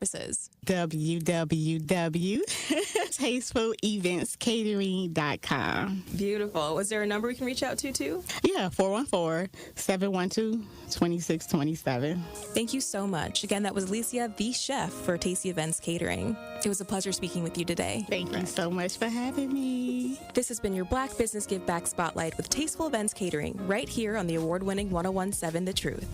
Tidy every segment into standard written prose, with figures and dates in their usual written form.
www.tastefulEventsCatering.com. Beautiful. Was there a number we can reach out to, too? Yeah, 414-712-2627. Thank you so much. Again, that was Alicia, the chef for Tasty Events Catering. It was a pleasure speaking with you today. Thank you so much for having me. This has been your Black Business Give Back Spotlight with Tasteful Events Catering, right here on the award-winning 1017 The Truth.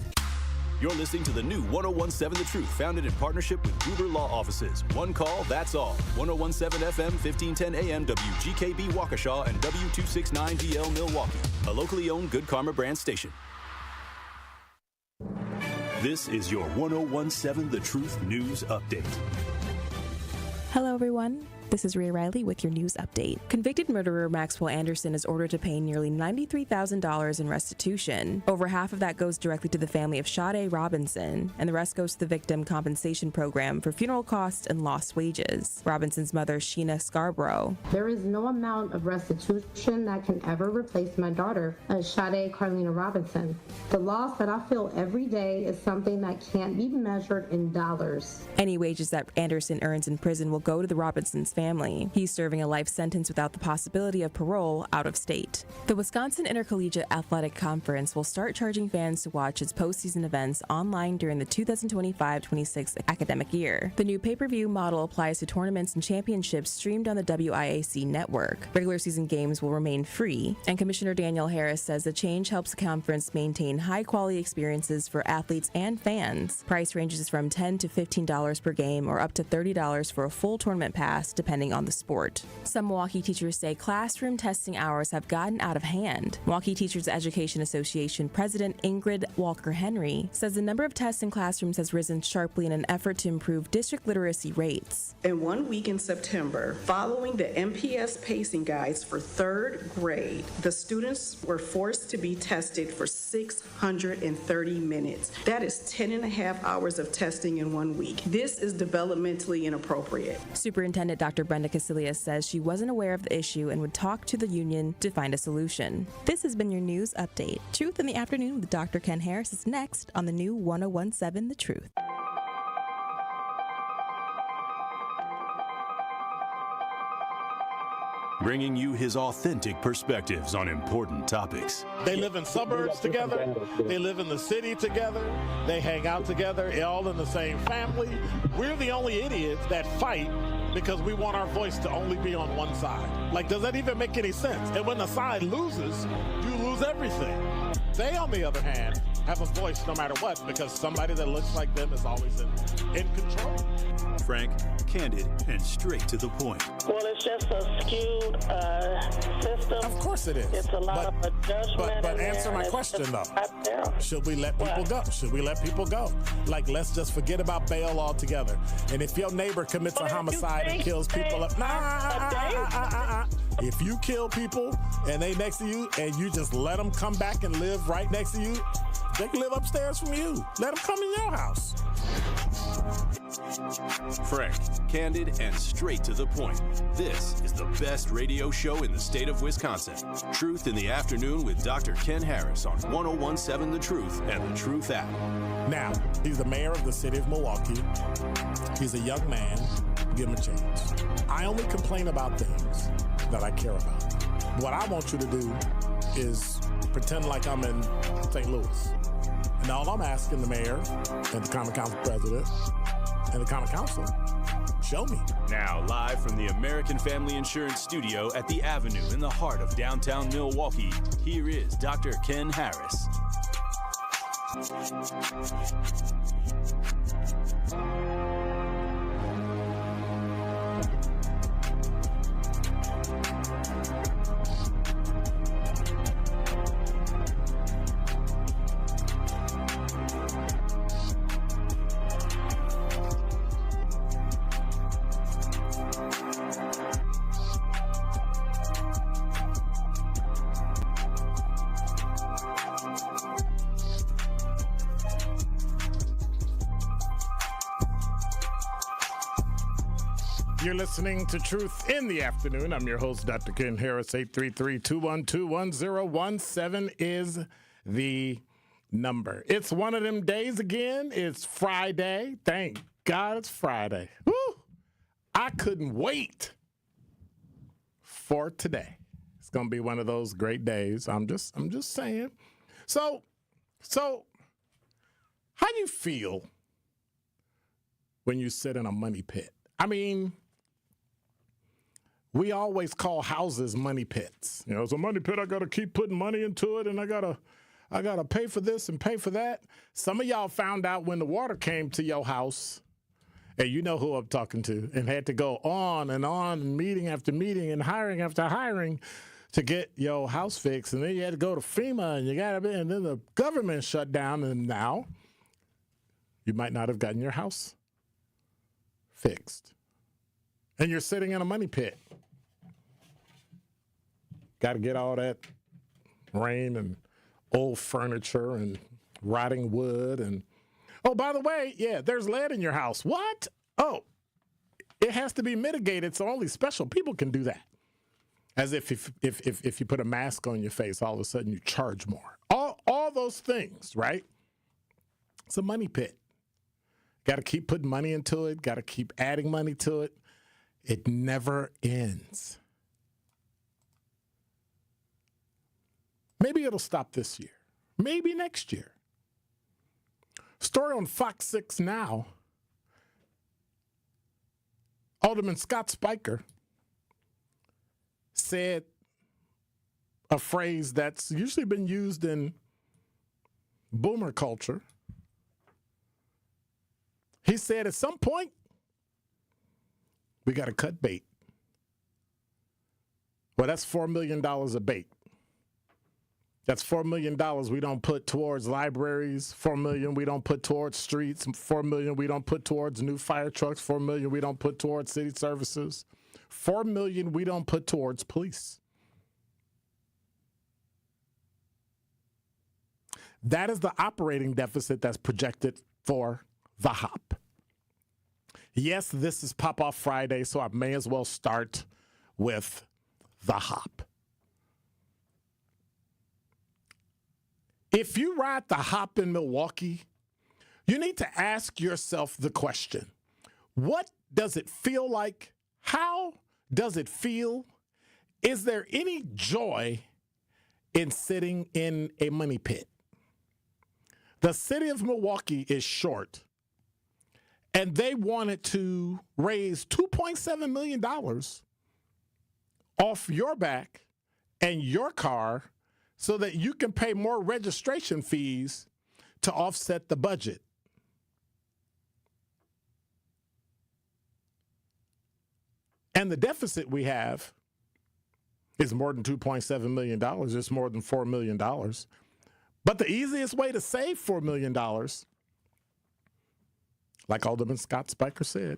You're listening to the new 1017 The Truth, founded in partnership with Gruber Law Offices. One call, that's all. 1017 FM, 1510 AM, WGKB Waukesha, and W269DL Milwaukee. A locally owned Good Karma brand station. This is your 1017 The Truth News Update. Hello, everyone. This is Rhea Riley with your news update. Convicted murderer Maxwell Anderson is ordered to pay nearly $93,000 in restitution. Over half of that goes directly to the family of Sade Robinson, and the rest goes to the Victim Compensation Program for funeral costs and lost wages. Robinson's mother, Sheena Scarborough. There is no amount of restitution that can ever replace my daughter, Sade Carlina Robinson. The loss that I feel every day is something that can't be measured in dollars. Any wages that Anderson earns in prison will go to the Robinsons' family. He's serving a life sentence without the possibility of parole out of state. The Wisconsin Intercollegiate Athletic Conference will start charging fans to watch its postseason events online during the 2025-26 academic year. The new pay-per-view model applies to tournaments and championships streamed on the WIAC network. Regular season games will remain free, and Commissioner Daniel Harris says the change helps the conference maintain high-quality experiences for athletes and fans. Price ranges from $10 to $15 per game, or up to $30 for a full tournament pass, depending on the sport. Some Milwaukee teachers say classroom testing hours have gotten out of hand. Milwaukee Teachers Education Association President Ingrid Walker-Henry says the number of tests in classrooms has risen sharply in an effort to improve district literacy rates. In 1 week in September, following the MPS pacing guides for 3rd grade, the students were forced to be tested for 630 minutes. That is 10 and a half hours of testing in 1 week. This is developmentally inappropriate. Superintendent Dr. Brenda Casillas says she wasn't aware of the issue and would talk to the union to find a solution. This has been your news update. Truth in the Afternoon with Dr. Ken Harris is next on the new 1017 The Truth. Bringing you his authentic perspectives on important topics. They live in suburbs together. They live in the city together. They hang out together, all in the same family. We're the only idiots that fight because we want our voice to only be on one side. Like, does that even make any sense? And when the side loses, you lose everything. They, on the other hand, have a voice no matter what, because somebody that looks like them is always in control. Frank, candid, and straight to the point. Well, it's just a skewed system. Of course it is. It's a lot of adjustment. But answer my question, though. Should we let people go? Should we let people go? Like, let's just forget about bail altogether. And if your neighbor commits a homicide and kills people up, if you kill people and they next to you and you just let them come back and live right next to you, they can live upstairs from you. Let them come in your house. Frank, candid, and straight to the point. This is the best radio show in the state of Wisconsin. Truth in the Afternoon with Dr. Ken Harris on 1017 The Truth and The Truth app. Now, he's the mayor of the city of Milwaukee. He's a young man. Give him a chance. I only complain about things that I care about. What I want you to do is pretend like I'm in St. Louis. And all I'm asking the mayor and the Common Council president and the Common Council, show me. Now, live from the American Family Insurance Studio at the Avenue in the heart of downtown Milwaukee, here is Dr. Ken Harris. You're listening to Truth in the Afternoon. I'm your host, Dr. Ken Harris. 833-212-1017 is the number. It's one of them days again. It's Friday. Thank God, it's Friday. Woo! I couldn't wait for today. It's gonna be one of those great days. I'm just saying. So how do you feel when you sit in a money pit? I mean, we always call houses money pits. You know, it's a money pit. I got to keep putting money into it, and I gotta pay for this and pay for that. Some of y'all found out when the water came to your house, and you know who I'm talking to, and had to go on, meeting after meeting and hiring after hiring to get your house fixed. And then you had to go to FEMA, and then the government shut down, and now you might not have gotten your house fixed. And you're sitting in a money pit. Got to get all that rain and old furniture and rotting wood. And, oh, by the way, yeah, there's lead in your house. What? Oh, it has to be mitigated, so only special people can do that. As if you put a mask on your face, all of a sudden you charge more. All those things, right? It's a money pit. Got to keep putting money into it. Got to keep adding money to it. It never ends. Maybe it'll stop this year. Maybe next year. Story on Fox 6 Now. Alderman Scott Spiker said a phrase that's usually been used in boomer culture. He said, at some point, we got to cut bait. Well, that's $4 million a bait. That's $4 million we don't put towards libraries, $4 million we don't put towards streets, $4 million we don't put towards new fire trucks, $4 million we don't put towards city services, $4 million we don't put towards police. That is the operating deficit that's projected for the HOP. Yes, this is Pop-Off Friday, so I may as well start with the HOP. If you ride the HOP in Milwaukee, you need to ask yourself the question, what does it feel like? How does it feel? Is there any joy in sitting in a money pit? The city of Milwaukee is short, and they wanted to raise $2.7 million off your back and your car so that you can pay more registration fees to offset the budget. And the deficit we have is more than $2.7 million. It's more than $4 million. But the easiest way to save $4 million, like Alderman Scott Spiker said,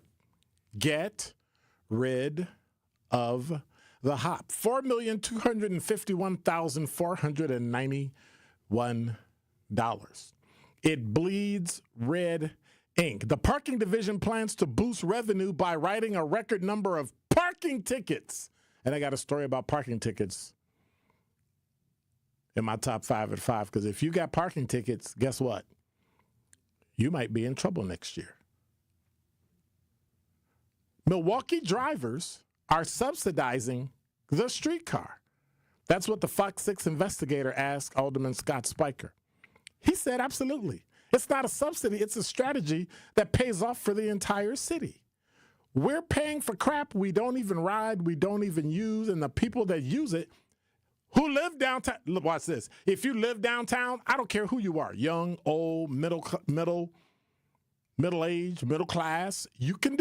get rid of the HOP. $4,251,491. It bleeds red ink. The parking division plans to boost revenue by writing a record number of parking tickets. And I got a story about parking tickets in my top 5 at 5, because if you got parking tickets, guess what? You might be in trouble next year. Milwaukee drivers are subsidizing the streetcar. That's what the Fox 6 investigator asked Alderman Scott Spiker. He said, absolutely. It's not a subsidy. It's a strategy that pays off for the entire city. We're paying for crap we don't even ride, we don't even use, and the people that use it who live downtown, look, watch this. If you live downtown, I don't care who you are, young, old, middle-aged, middle class, you can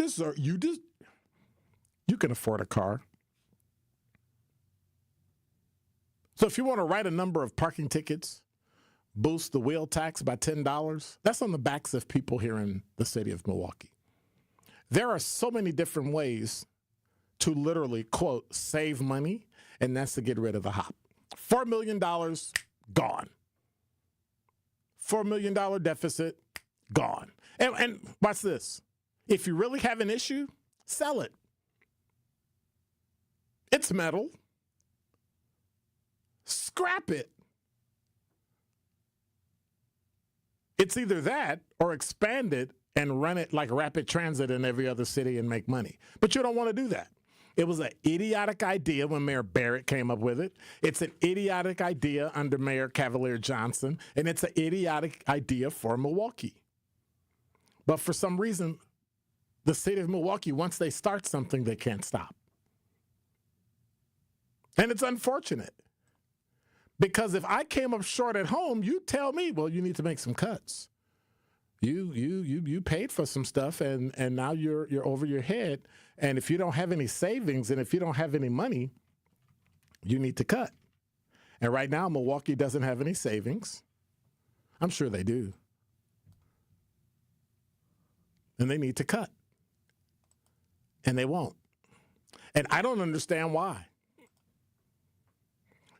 afford a car. So if you want to write a number of parking tickets, boost the wheel tax by $10, that's on the backs of people here in the city of Milwaukee. There are so many different ways to literally, quote, save money, and that's to get rid of the HOP. $4 million, gone. $4 million deficit, gone. And watch this. If you really have an issue, sell it. It's metal. Scrap it. It's either that or expand it and run it like rapid transit in every other city and make money. But you don't want to do that. It was an idiotic idea when Mayor Barrett came up with it. It's an idiotic idea under Mayor Cavalier Johnson, and it's an idiotic idea for Milwaukee. But for some reason, the city of Milwaukee, once they start something, they can't stop. And it's unfortunate. Because if I came up short at home, you tell me, well, you need to make some cuts. You paid for some stuff, and now you're over your head. And if you don't have any savings and if you don't have any money, you need to cut. And right now, Milwaukee doesn't have any savings. I'm sure they do. And they need to cut. And they won't. And I don't understand why.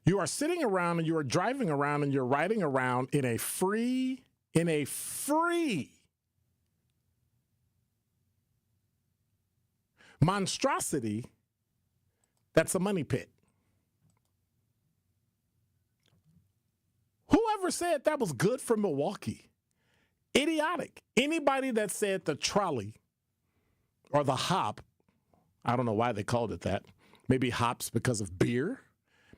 You are sitting around and you are driving around and you're riding around in a free monstrosity that's a money pit. Whoever said that was good for Milwaukee? Idiotic. Anybody that said the trolley or the hop, I don't know why they called it that. Maybe hops because of beer.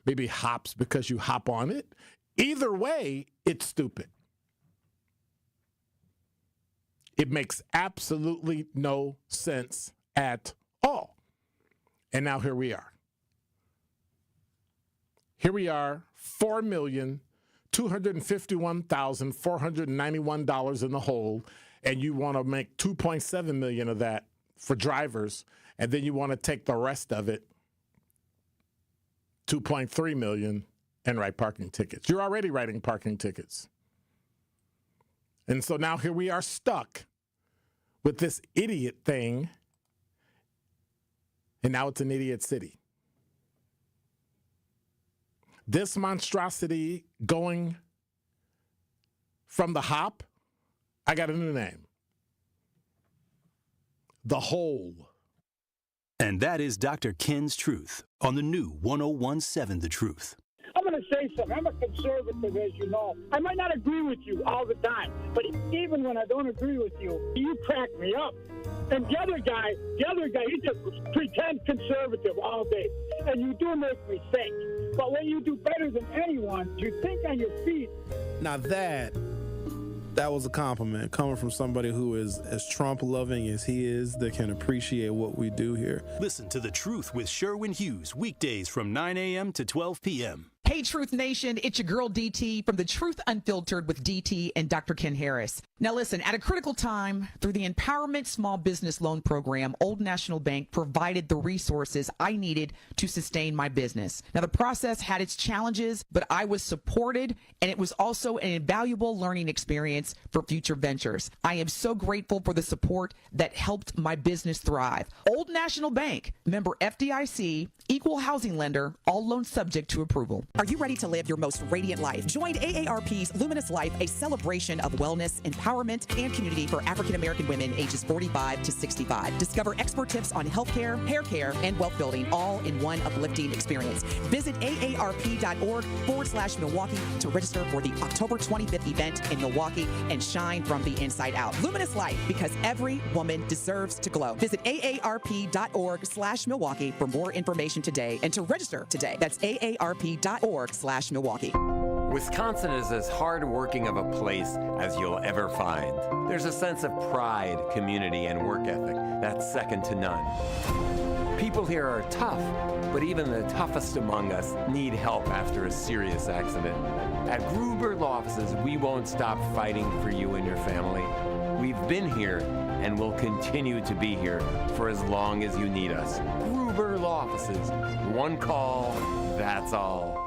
Maybe hops because you hop on it. Either way, it's stupid. It makes absolutely no sense at all. And now here we are. Here we are, $4,251,491 in the hole, and you want to make $2.7 million of that for drivers, and then you want to take the rest of it, $2.3 million, and write parking tickets. You're already writing parking tickets. And so now here we are stuck with this idiot thing, and now it's an idiot city. This monstrosity going from the hop, I got a new name. The hole. And that is Dr. Ken's Truth on the new 101.7 The Truth. I'm going to say something. I'm a conservative, as you know. I might not agree with you all the time, but even when I don't agree with you, you crack me up. And the other guy, he just pretend conservative all day. And you do make me think. But when you do better than anyone, you think on your feet. Now that was a compliment coming from somebody who is as Trump-loving as he is, that can appreciate what we do here. Listen to The Truth with Sherwin Hughes, weekdays from 9 a.m. to 12 p.m. Hey, Truth Nation, it's your girl DT from The Truth Unfiltered with DT and Dr. Ken Harris. Now listen, at a critical time, through the Empowerment Small Business Loan Program, Old National Bank provided the resources I needed to sustain my business. Now the process had its challenges, but I was supported, and it was also an invaluable learning experience for future ventures. I am so grateful for the support that helped my business thrive. Old National Bank, member FDIC, equal housing lender, all loans subject to approval. Are you ready to live your most radiant life? Join AARP's Luminous Life, a celebration of wellness, empowerment, and community for African American women ages 45 to 65. Discover expert tips on healthcare, hair care, and wealth building, all in one uplifting experience. Visit aarp.org/Milwaukee to register for the October 25th event in Milwaukee and shine from the inside out. Luminous Life, because every woman deserves to glow. Visit aarp.org/Milwaukee for more information today and to register today. That's aarp.org/Milwaukee. Wisconsin is as hard-working of a place as you'll ever find. There's a sense of pride, community, and work ethic that's second to none. People here are tough, but even the toughest among us need help after a serious accident. At Gruber Law Offices, we won't stop fighting for you and your family. We've been here and will continue to be here for as long as you need us. Gruber Law Offices, one call, that's all.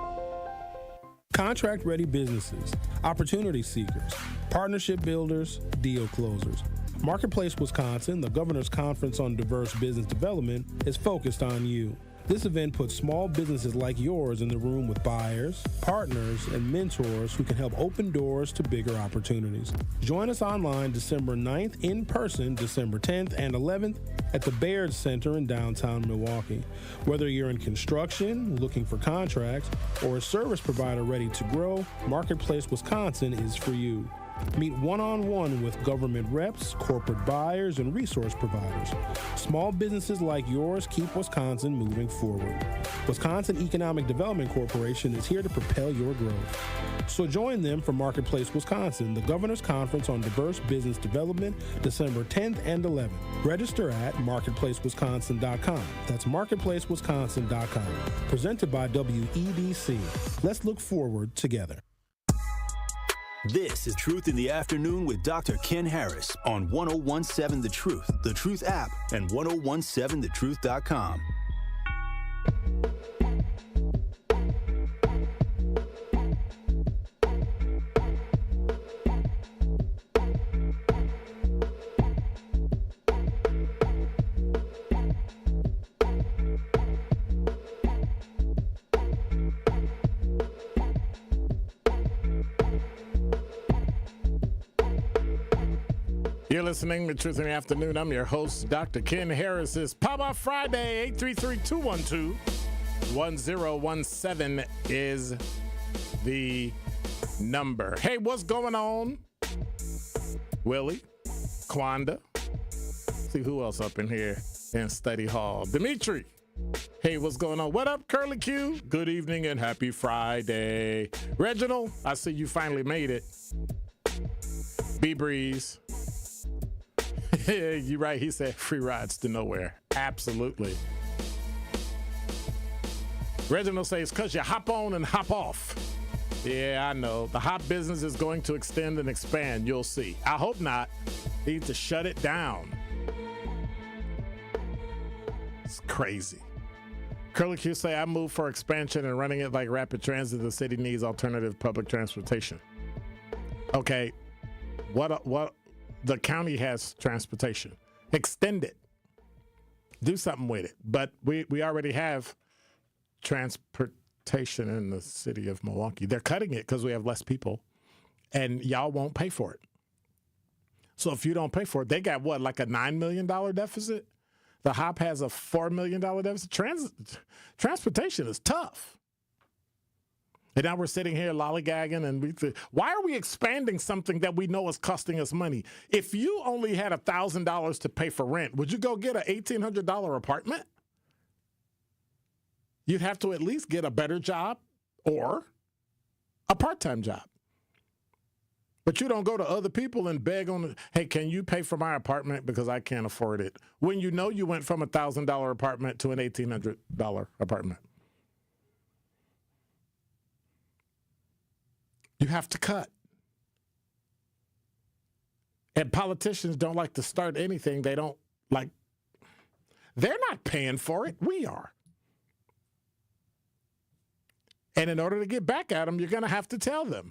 Contract-ready businesses, opportunity seekers, partnership builders, deal closers. Marketplace Wisconsin, the Governor's Conference on Diverse Business Development, is focused on you. This event puts small businesses like yours in the room with buyers, partners, and mentors who can help open doors to bigger opportunities. Join us online December 9th, in person December 10th and 11th at the Baird Center in downtown Milwaukee. Whether you're in construction, looking for contracts, or a service provider ready to grow, Marketplace Wisconsin is for you. Meet one-on-one with government reps, corporate buyers, and resource providers. Small businesses like yours keep Wisconsin moving forward. Wisconsin Economic Development Corporation is here to propel your growth. So join them for Marketplace Wisconsin, the Governor's Conference on Diverse Business Development, December 10th and 11th. Register at marketplacewisconsin.com. That's marketplacewisconsin.com. Presented by WEDC. Let's look forward together. This is Truth in the Afternoon with Dr. Ken Harris on 1017 The Truth app, and 1017thetruth.com. You're listening to Truth in the Afternoon. I'm your host, Dr. Ken Harris. It's Pop-Up Friday. 833-212-1017 is the number. Hey, what's going on? Willie, Quanda. See who else up in here in study hall. Dimitri. Hey, what's going on? What up, Curly Q? Good evening and happy Friday. Reginald, I see you finally made it. B-Breeze. You're right. He said free rides to nowhere. Absolutely. Reginald says, because you hop on and hop off. Yeah, I know. The hop business is going to extend and expand. You'll see. I hope not. Need to shut it down. It's crazy. Curly Q say, I moved for expansion and running it like rapid transit. The city needs alternative public transportation. Okay. What? The county has transportation. Extend it. Do something with it. But we already have transportation in the city of Milwaukee. They're cutting it because we have less people, and y'all won't pay for it. So if you don't pay for it, they got what, like a $9 million deficit? The HOP has a $4 million deficit. Transportation is tough. And now we're sitting here lollygagging, and why are we expanding something that we know is costing us money? If you only had $1,000 to pay for rent, would you go get an $1,800 apartment? You'd have to at least get a better job or a part-time job. But you don't go to other people and beg on, hey, can you pay for my apartment because I can't afford it? When you know you went from a $1,000 apartment to an $1,800 apartment. You have to cut. And politicians don't like to start anything. They're not paying for it. We are. And in order to get back at them, you're going to have to tell them.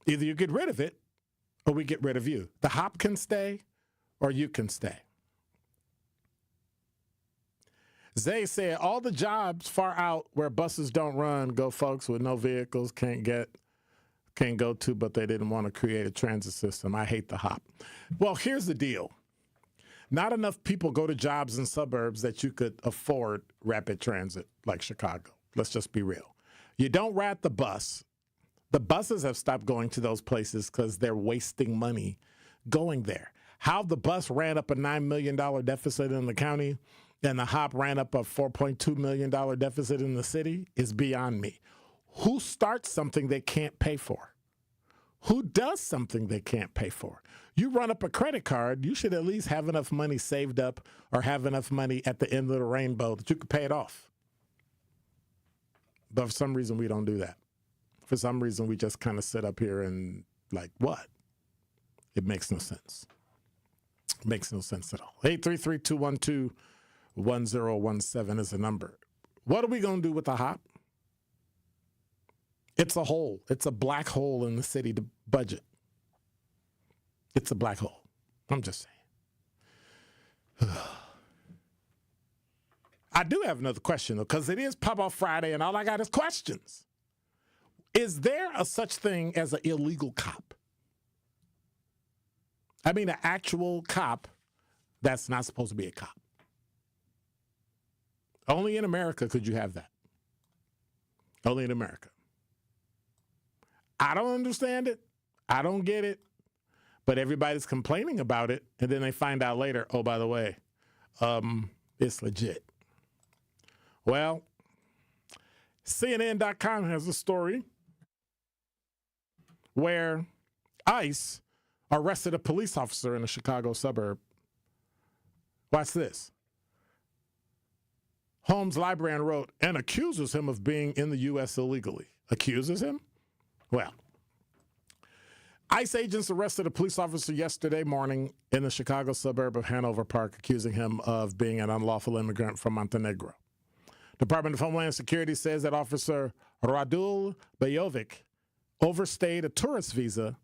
Either you get rid of it or we get rid of you. The HOP can stay or you can stay. Zay said, all the jobs far out where buses don't run, go folks with no vehicles can't go to, but they didn't want to create a transit system. I hate the HOP. Well, here's the deal. Not enough people go to jobs in suburbs that you could afford rapid transit like Chicago. Let's just be real. You don't ride the bus. The buses have stopped going to those places because they're wasting money going there. How the bus ran up a $9 million deficit in the county and the HOP ran up a $4.2 million deficit in the city is beyond me. Who starts something they can't pay for? Who does something they can't pay for? You run up a credit card, you should at least have enough money saved up or have enough money at the end of the rainbow that you could pay it off. But for some reason, we don't do that. For some reason, we just kind of sit up here and like, what? It makes no sense. It makes no sense at all. 833-212-1017 is the number. What are we going to do with the HOP? It's a hole. It's a black hole in the city budget. It's a black hole. I'm just saying. I do have another question, though, because it is Pop-Off Friday, and all I got is questions. Is there a such thing as an illegal cop? I mean, an actual cop that's not supposed to be a cop. Only in America could you have that. Only in America. I don't understand it. I don't get it, but everybody's complaining about it, and then they find out later, oh, by the way, it's legit. Well, CNN.com has a story where ICE arrested a police officer in a Chicago suburb. Watch this. Holmes Librarian wrote, and accuses him of being in the U.S. illegally. Accuses him? Well, ICE agents arrested a police officer yesterday morning in the Chicago suburb of Hanover Park, accusing him of being an unlawful immigrant from Montenegro. Department of Homeland Security says that Officer Radul Bajovic overstayed a tourist visa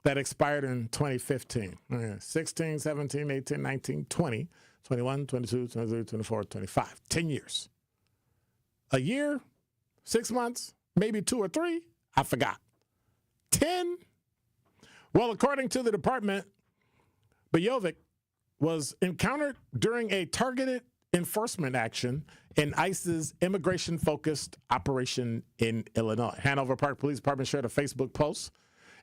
that expired in 2015. 16, 17, 18, 19, 20, 21, 22, 23, 24, 25. 10 years. A year, 6 months, maybe 2 or 3, I forgot. 10? Well, according to the department, Bajovic was encountered during a targeted enforcement action in ICE's immigration-focused operation in Illinois. Hanover Park Police Department shared a Facebook post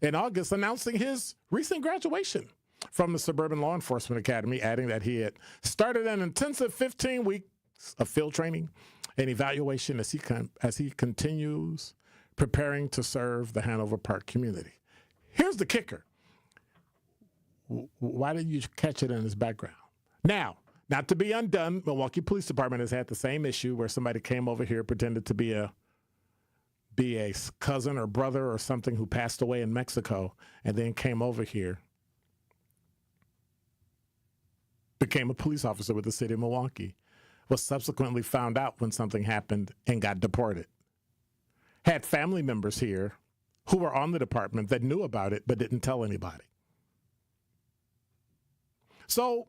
in August announcing his recent graduation from the Suburban Law Enforcement Academy, adding that he had started an intensive 15 weeks of field training and evaluation as he continues preparing to serve the Hanover Park community. Here's the kicker. Why did you catch it in his background? Now, not to be undone, Milwaukee Police Department has had the same issue where somebody came over here, pretended to be a cousin or brother or something who passed away in Mexico, and then came over here, became a police officer with the city of Milwaukee, was subsequently found out when something happened and got deported. Had family members here who were on the department that knew about it but didn't tell anybody. So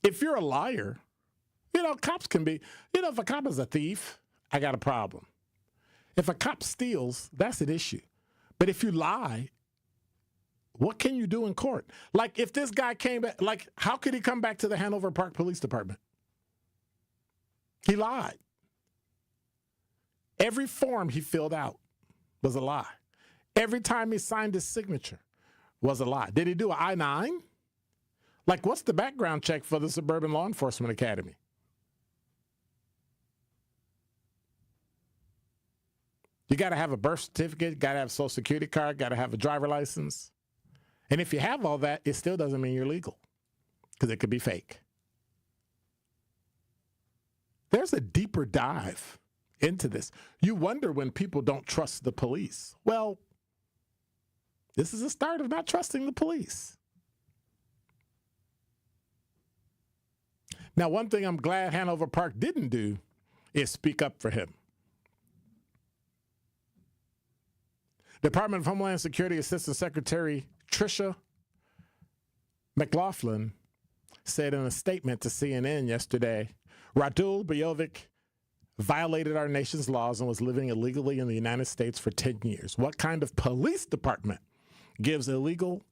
if you're a liar, cops can be, if a cop is a thief, I got a problem. If a cop steals, that's an issue. But if you lie, what can you do in court? Like if this guy came back, how could he come back to the Hanover Park Police Department? He lied. Every form he filled out was a lie. Every time he signed his signature was a lie. Did he do an I-9? What's the background check for the Suburban Law Enforcement Academy? You got to have a birth certificate, got to have a social security card, got to have a driver license. And if you have all that, it still doesn't mean you're legal because it could be fake. There's a deeper dive into this. You wonder when people don't trust the police. Well, this is a start of not trusting the police. Now, one thing I'm glad Hanover Park didn't do is speak up for him. Department of Homeland Security Assistant Secretary Tricia McLaughlin said in a statement to CNN yesterday, Radul Bajovic violated our nation's laws and was living illegally in the United States for 10 years. What kind of police department gives illegal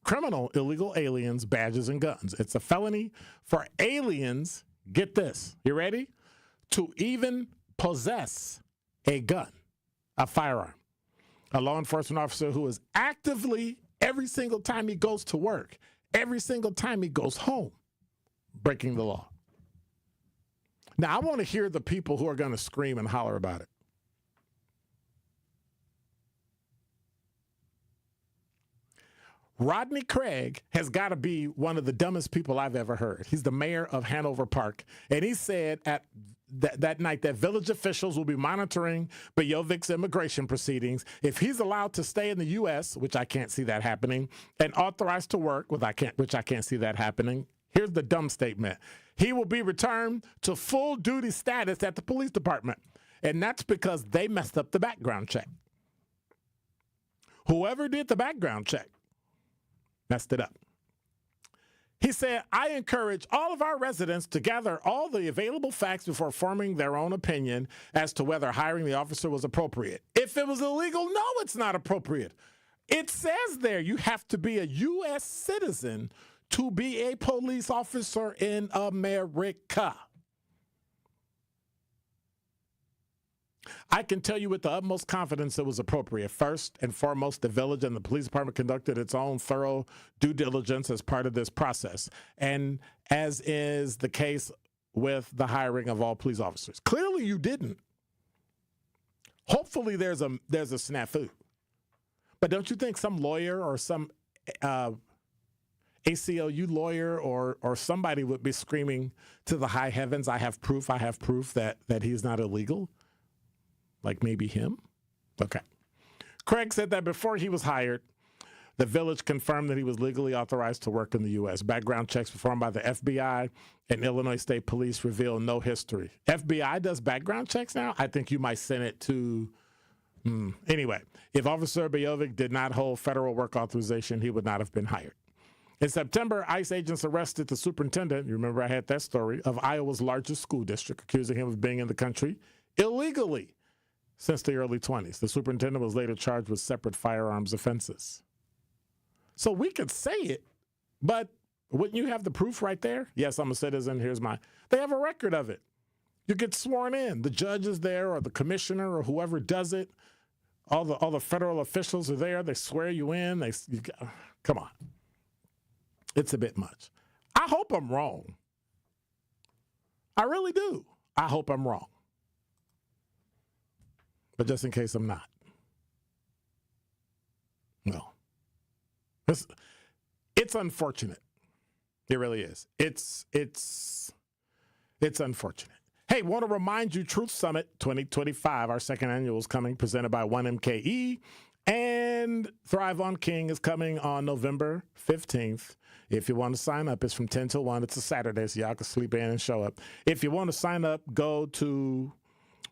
aliens badges and guns? It's a felony for aliens, get this, you ready? To even possess a gun, a firearm. A law enforcement officer who is actively, every single time he goes to work, every single time he goes home, breaking the law. Now, I want to hear the people who are going to scream and holler about it. Rodney Craig has got to be one of the dumbest people I've ever heard. He's the mayor of Hanover Park, and he said at that night that village officials will be monitoring Bajovic's immigration proceedings. If he's allowed to stay in the U.S., which I can't see that happening, and authorized to work, which I can't see that happening, here's the dumb statement. He will be returned to full duty status at the police department, and that's because they messed up the background check. Whoever did the background check messed it up. He said, I encourage all of our residents to gather all the available facts before forming their own opinion as to whether hiring the officer was appropriate. If it was illegal, no, it's not appropriate. It says there you have to be a U.S. citizen to be a police officer in America. I can tell you with the utmost confidence it was appropriate. First and foremost, the village and the police department conducted its own thorough due diligence as part of this process, and as is the case with the hiring of all police officers. Clearly you didn't. Hopefully there's a snafu. But don't you think some lawyer or some ACLU lawyer or somebody would be screaming to the high heavens, I have proof that he's not illegal? Like maybe him? Okay. Craig said that before he was hired, the village confirmed that he was legally authorized to work in the U.S. Background checks performed by the FBI and Illinois State Police reveal no history. FBI does background checks now? I think you might send it to... Anyway, if Officer Bojovic did not hold federal work authorization, he would not have been hired. In September, ICE agents arrested the superintendent, you remember I had that story, of Iowa's largest school district, accusing him of being in the country illegally since the early 20s. The superintendent was later charged with separate firearms offenses. So we could say it, but wouldn't you have the proof right there? Yes, I'm a citizen. They have a record of it. You get sworn in. The judge is there or the commissioner or whoever does it. All the federal officials are there. They swear you in. Come on. It's a bit much. I hope I'm wrong. I really do. I hope I'm wrong. But just in case I'm not. No. It's unfortunate. It really is. It's unfortunate. Hey, want to remind you, Truth Summit 2025, our second annual, is coming, presented by 1MKE, and Thrive on King is coming on November 15th. If you want to sign up, it's from 10 till 1. It's a Saturday, so y'all can sleep in and show up. If you want to sign up, go to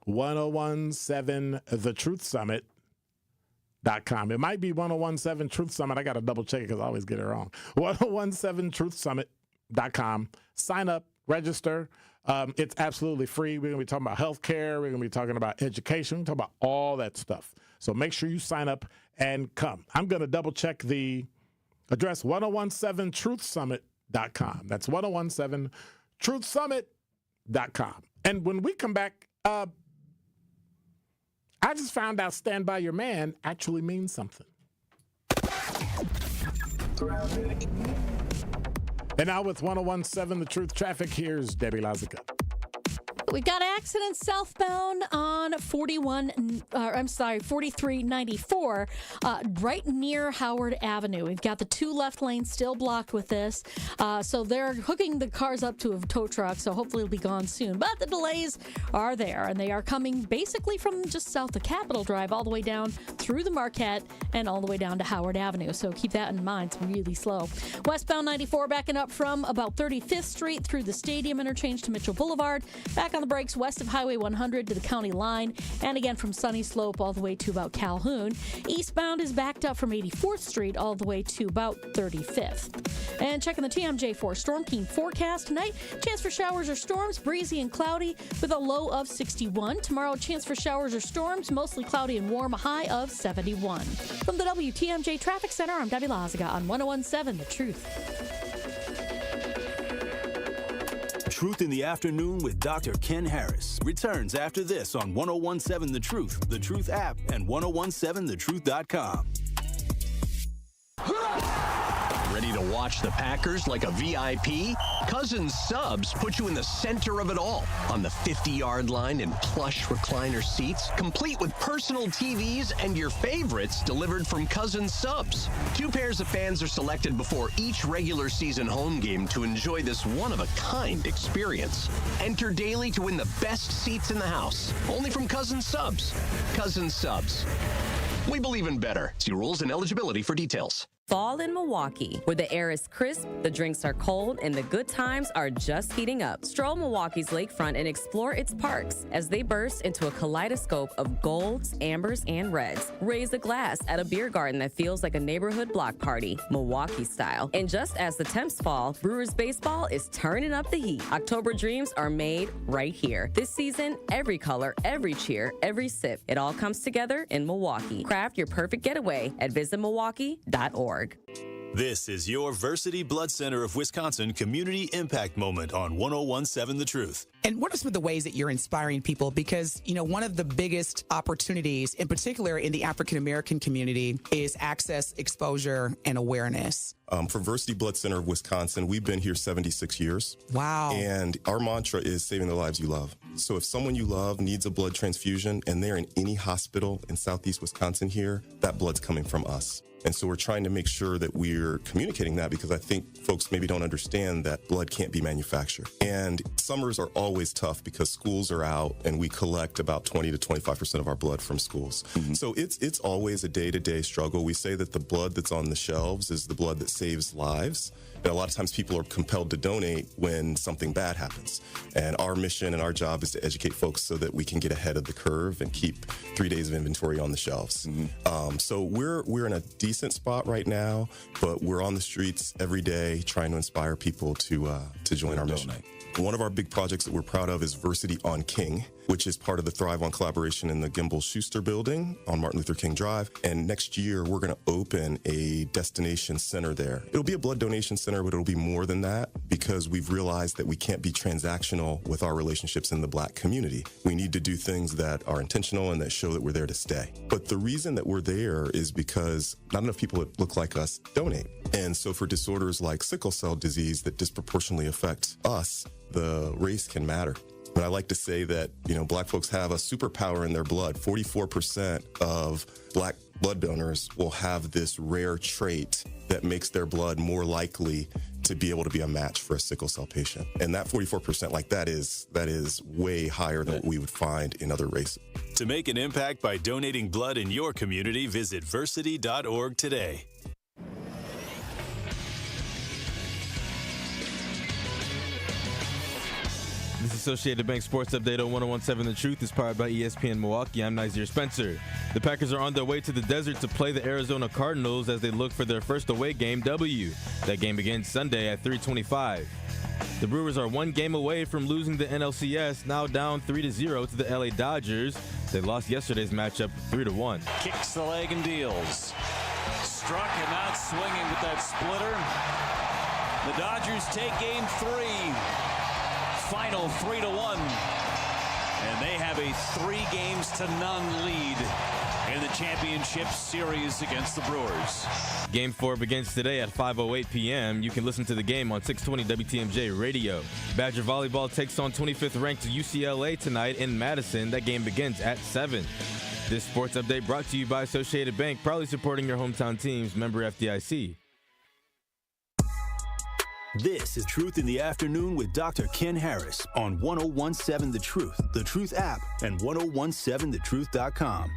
1017thetruthsummit.com. It might be 1017 Truth Summit. I got to double check it because I always get it wrong. 1017truthsummit.com. Sign up, register. It's absolutely free. We're going to be talking about healthcare. We're going to be talking about education. We're going to talk about all that stuff. So make sure you sign up and come. I'm going to double check the address, 1017truthsummit.com. That's 1017truthsummit.com. And when we come back, I just found out Stand By Your Man actually means something. And now with 1017 The Truth Traffic, here's Debbie Lazica. We've got accidents southbound on 4394, right near Howard Avenue. We've got the two left lanes still blocked with this. So they're hooking the cars up to a tow truck, so hopefully it'll be gone soon. But the delays are there, and they are coming basically from just south of Capitol Drive all the way down through the Marquette and all the way down to Howard Avenue. So keep that in mind. It's really slow. Westbound 94 backing up from about 35th Street through the Stadium interchange to Mitchell Boulevard. Back on the brakes west of Highway 100 to the county line, and again from Sunny Slope all the way to about Calhoun. Eastbound is backed up from 84th Street all the way to about 35th. And checking the TMJ4 Storm Team forecast tonight, chance for showers or storms, breezy and cloudy with a low of 61. Tomorrow, chance for showers or storms, mostly cloudy and warm, a high of 71. From the WTMJ Traffic Center, I'm Debbie Lazica on 1017 The Truth. Truth in the Afternoon with Dr. Ken Harris returns after this on 1017 The Truth app, and 1017thetruth.com. Ready to watch the Packers like a VIP? Cousins Subs put you in the center of it all on the 50-yard line in plush recliner seats, complete with personal TVs and your favorites delivered from Cousins Subs. 2 pairs of fans are selected before each regular season home game to enjoy this one-of-a-kind experience. Enter daily to win the best seats in the house, only from Cousins Subs. Cousins Subs. We believe in better. See rules and eligibility for details. Fall in Milwaukee, where the air is crisp, the drinks are cold, and the good times are just heating up. Stroll Milwaukee's lakefront and explore its parks as they burst into a kaleidoscope of golds, ambers, and reds. Raise a glass at a beer garden that feels like a neighborhood block party, Milwaukee style. And just as the temps fall, Brewers baseball is turning up the heat. October dreams are made right here. This season, every color, every cheer, every sip, it all comes together in Milwaukee. Craft your perfect getaway at visitmilwaukee.org. This is your Versity Blood Center of Wisconsin Community Impact Moment on 1017 The Truth. And what are some of the ways that you're inspiring people? Because, one of the biggest opportunities, in particular in the African-American community, is access, exposure, and awareness. For Versity Blood Center of Wisconsin, we've been here 76 years. Wow. And our mantra is saving the lives you love. So if someone you love needs a blood transfusion and they're in any hospital in Southeast Wisconsin here, that blood's coming from us. And so we're trying to make sure that we're communicating that, because I think folks maybe don't understand that blood can't be manufactured. And summers are always tough because schools are out and we collect about 20 to 25% of our blood from schools. So it's always a day-to-day struggle. We say that the blood that's on the shelves is the blood that saves lives. And a lot of times people are compelled to donate when something bad happens. And our mission and our job is to educate folks so that we can get ahead of the curve and keep 3 days of inventory on the shelves. So we're in a decent spot right now, but we're on the streets every day trying to inspire people to join our mission. One of our big projects that we're proud of is Versity on King, which is part of the Thrive On collaboration in the Gimbel Schuster building on Martin Luther King Drive. And next year, we're going to open a destination center there. It'll be a blood donation center, but it'll be more than that, because we've realized that we can't be transactional with our relationships in the Black community. We need to do things that are intentional and that show that we're there to stay. But the reason that we're there is because not enough people that look like us donate. And so for disorders like sickle cell disease that disproportionately affect us, the race can matter. But I like to say that, Black folks have a superpower in their blood. 44% of Black blood donors will have this rare trait that makes their blood more likely to be able to be a match for a sickle cell patient. And that 44%, that is way higher than what we would find in other races. To make an impact by donating blood in your community, visit versity.org today. This Associated Bank Sports Update on 1017 The Truth is powered by ESPN Milwaukee. I'm Nazir Spencer. The Packers are on their way to the desert to play the Arizona Cardinals as they look for their first away game W. That game begins Sunday at 3:25. The Brewers are one game away from losing the NLCS, now down 3-0 to the LA Dodgers. They lost yesterday's matchup 3-1. Kicks the leg and deals. Struck and out swinging with that splitter. The Dodgers take game 3. Final 3-1, and they have a 3-0 lead in the championship series against the Brewers. Game 4 begins today at 5:08 p.m. You can listen to the game on 620 WTMJ Radio. Badger Volleyball takes on 25th ranked UCLA tonight in Madison. That game begins at 7. This sports update brought to you by Associated Bank, proudly supporting your hometown teams, member FDIC. This is Truth in the Afternoon with Dr. Ken Harris on 1017 The Truth app, and 1017thetruth.com.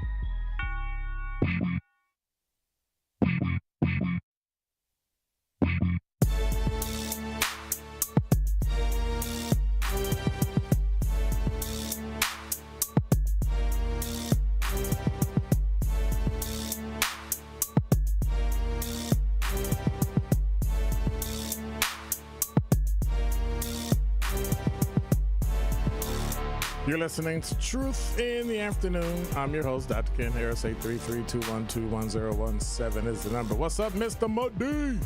You're listening to Truth in the Afternoon. I'm your host, Dr. Ken Harris. 833-212-1017 is the number. What's up, Mr. Muddy?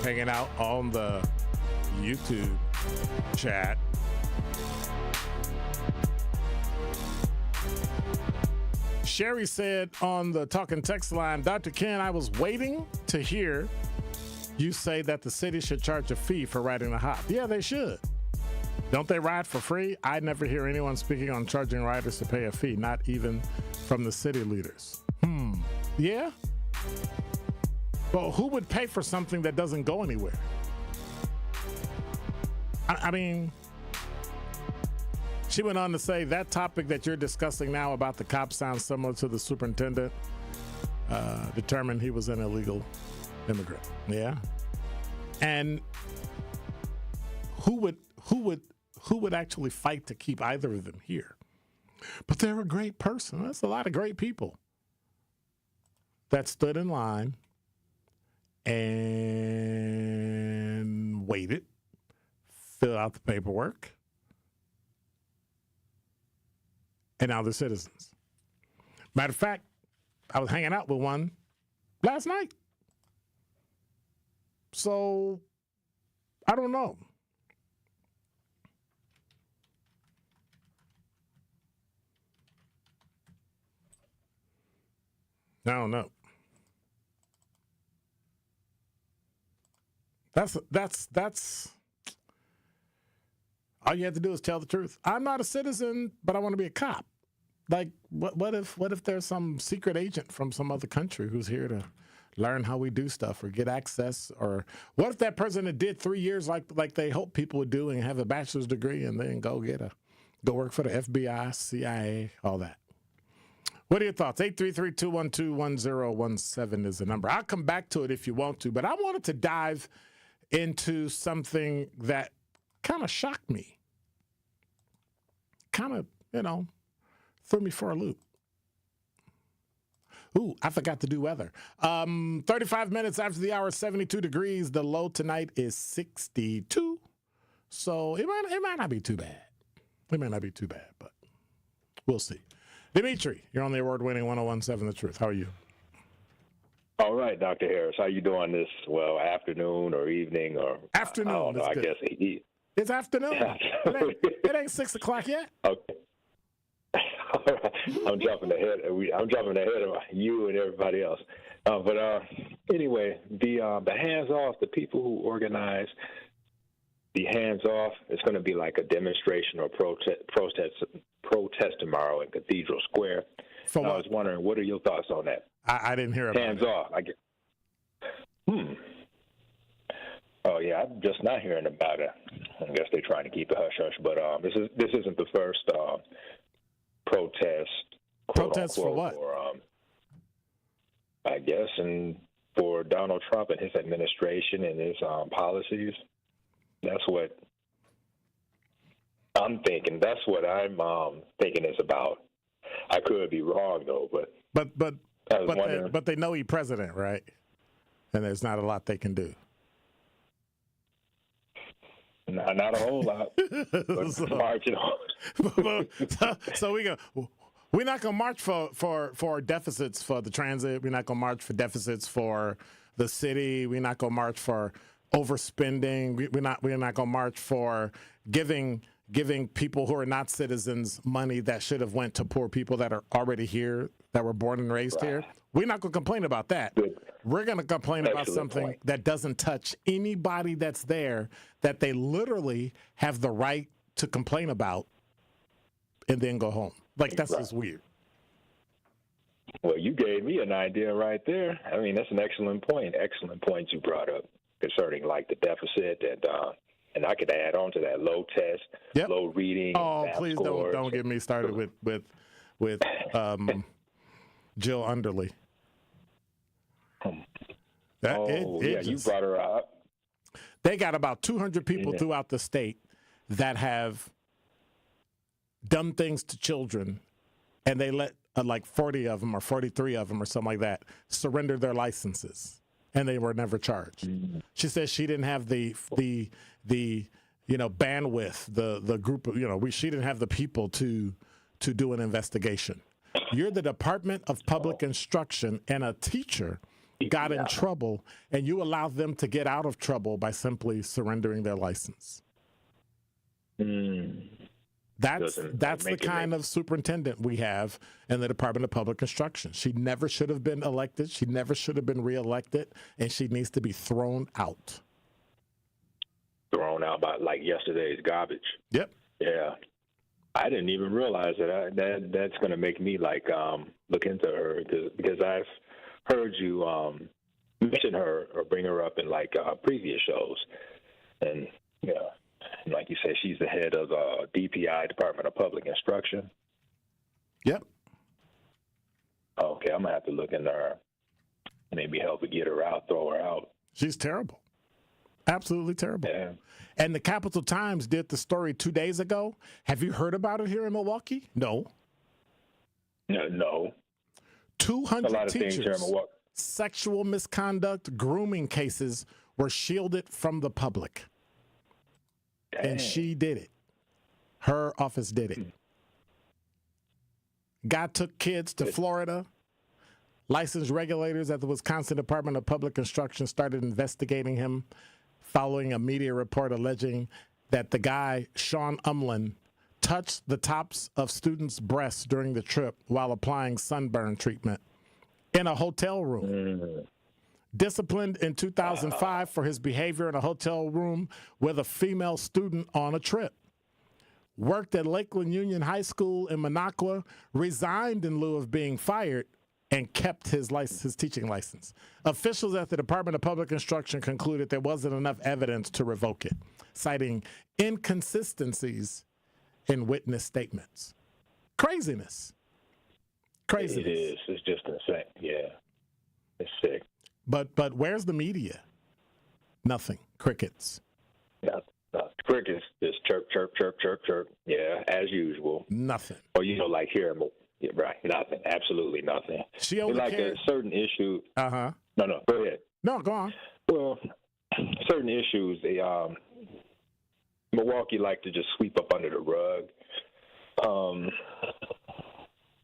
Hanging out on the YouTube chat. Sherry said on the talking text line, Dr. Ken, I was waiting to hear you say that the city should charge a fee for riding the hop. Yeah, they should. Don't they ride for free? I never hear anyone speaking on charging riders to pay a fee, not even from the city leaders. Yeah? Well, who would pay for something that doesn't go anywhere? I mean, she went on to say that topic that you're discussing now about the cop sounds similar to the superintendent determined he was an illegal immigrant. Yeah? And who would actually fight to keep either of them here? But they're a great person. That's a lot of great people that stood in line and waited, filled out the paperwork, and now they're citizens. Matter of fact, I was hanging out with one last night. So I don't know. I don't know. That's all you have to do is tell the truth. I'm not a citizen, but I want to be a cop. Like, what if there's some secret agent from some other country who's here to learn how we do stuff or get access? Or what if that president did 3 years like they hope people would do and have a bachelor's degree and then go work for the FBI, CIA, all that? What are your thoughts? 833-212-1017 is the number. I'll come back to it if you want to, but I wanted to dive into something that kind of shocked me. Kind of, threw me for a loop. Ooh, I forgot to do weather. 35 minutes after the hour, 72 degrees. The low tonight is 62. So it might not be too bad. It might not be too bad, but we'll see. Dimitri, you're on the award-winning 1017 The Truth. How are you? All right, Dr. Harris. How you doing this, afternoon or evening or? Afternoon. I don't know. I guess it's afternoon. It ain't 6 o'clock yet. Okay. All right. I'm jumping ahead of you and everybody else. But anyway, the hands off, the people who organize the hands off, it's going to be like a demonstration or protest tomorrow in Cathedral Square. I was wondering, what are your thoughts on that? I didn't hear about hands off. Oh yeah, I'm just not hearing about it. I guess they're trying to keep it hush hush. But this isn't the first protest. Protest for what? I guess, and for Donald Trump and his administration and his policies. That's what I'm thinking. That's what I'm thinking it's about. I could be wrong though, but they know he's president, right? And there's not a lot they can do. Not a whole lot. Marching on. So we're not gonna march for deficits for the transit. We're not gonna march for deficits for the city. We're not gonna march for overspending. We're not gonna march for giving people who are not citizens money that should have went to poor people that are already here, that were born and raised here. We're not going to complain about that. We're going to complain about something that doesn't touch anybody that's there, that they literally have the right to complain about and then go home. Like, that's just weird. Well, you gave me an idea right there. I mean, that's an excellent point. Excellent point you brought up concerning, like, the deficit and I could add on to that low test, low reading. Oh, please don't get me started with Jill Underly. You brought her up. They got about 200 people throughout the state that have done things to children, and they let like 40 of them or 43 of them or something like that surrender their licenses. And they were never charged. She says she didn't have the bandwidth, the group of, she didn't have the people to do an investigation. You're the Department of Public Instruction, and a teacher got in trouble, and you allowed them to get out of trouble by simply surrendering their license. That's the kind of superintendent we have in the Department of Public Instruction. She never should have been elected. She never should have been reelected, and she needs to be thrown out. Thrown out by like yesterday's garbage. Yep. Yeah. I didn't even realize that. That's going to make me look into her because I've heard you mention her or bring her up in previous shows, and like you said, she's the head of DPI, Department of Public Instruction. Yep. Okay, I'm gonna have to look into her. Maybe help her get her out, throw her out. She's terrible. Absolutely terrible. Yeah. And the Capital Times did the story 2 days ago. Have you heard about it here in Milwaukee? No. No. 200 teachers, sexual misconduct, grooming cases were shielded from the public. Dang. And she did it. Her office did it. Guy took kids to Florida, Licensed regulators at the Wisconsin Department of Public Instruction started investigating him following a media report alleging that the guy, Sean Umlin, touched the tops of students' breasts during the trip while applying sunburn treatment in a hotel room. Disciplined in 2005 for his behavior in a hotel room with a female student on a trip. Worked at Lakeland Union High School in Minocqua, resigned in lieu of being fired, and kept his teaching license. Officials at the Department of Public Instruction concluded there wasn't enough evidence to revoke it, citing inconsistencies in witness statements. Craziness. It is. It's just insane. Yeah. It's sick. But where's the media? Nothing. Crickets. No. Crickets just chirp, chirp, chirp, chirp, chirp. Yeah, as usual. Nothing. Or, like here, yeah, right, nothing. Absolutely nothing. She only like cares. a certain issue. Uh-huh. No, go ahead. No, go on. Well, certain issues, Milwaukee like to just sweep up under the rug.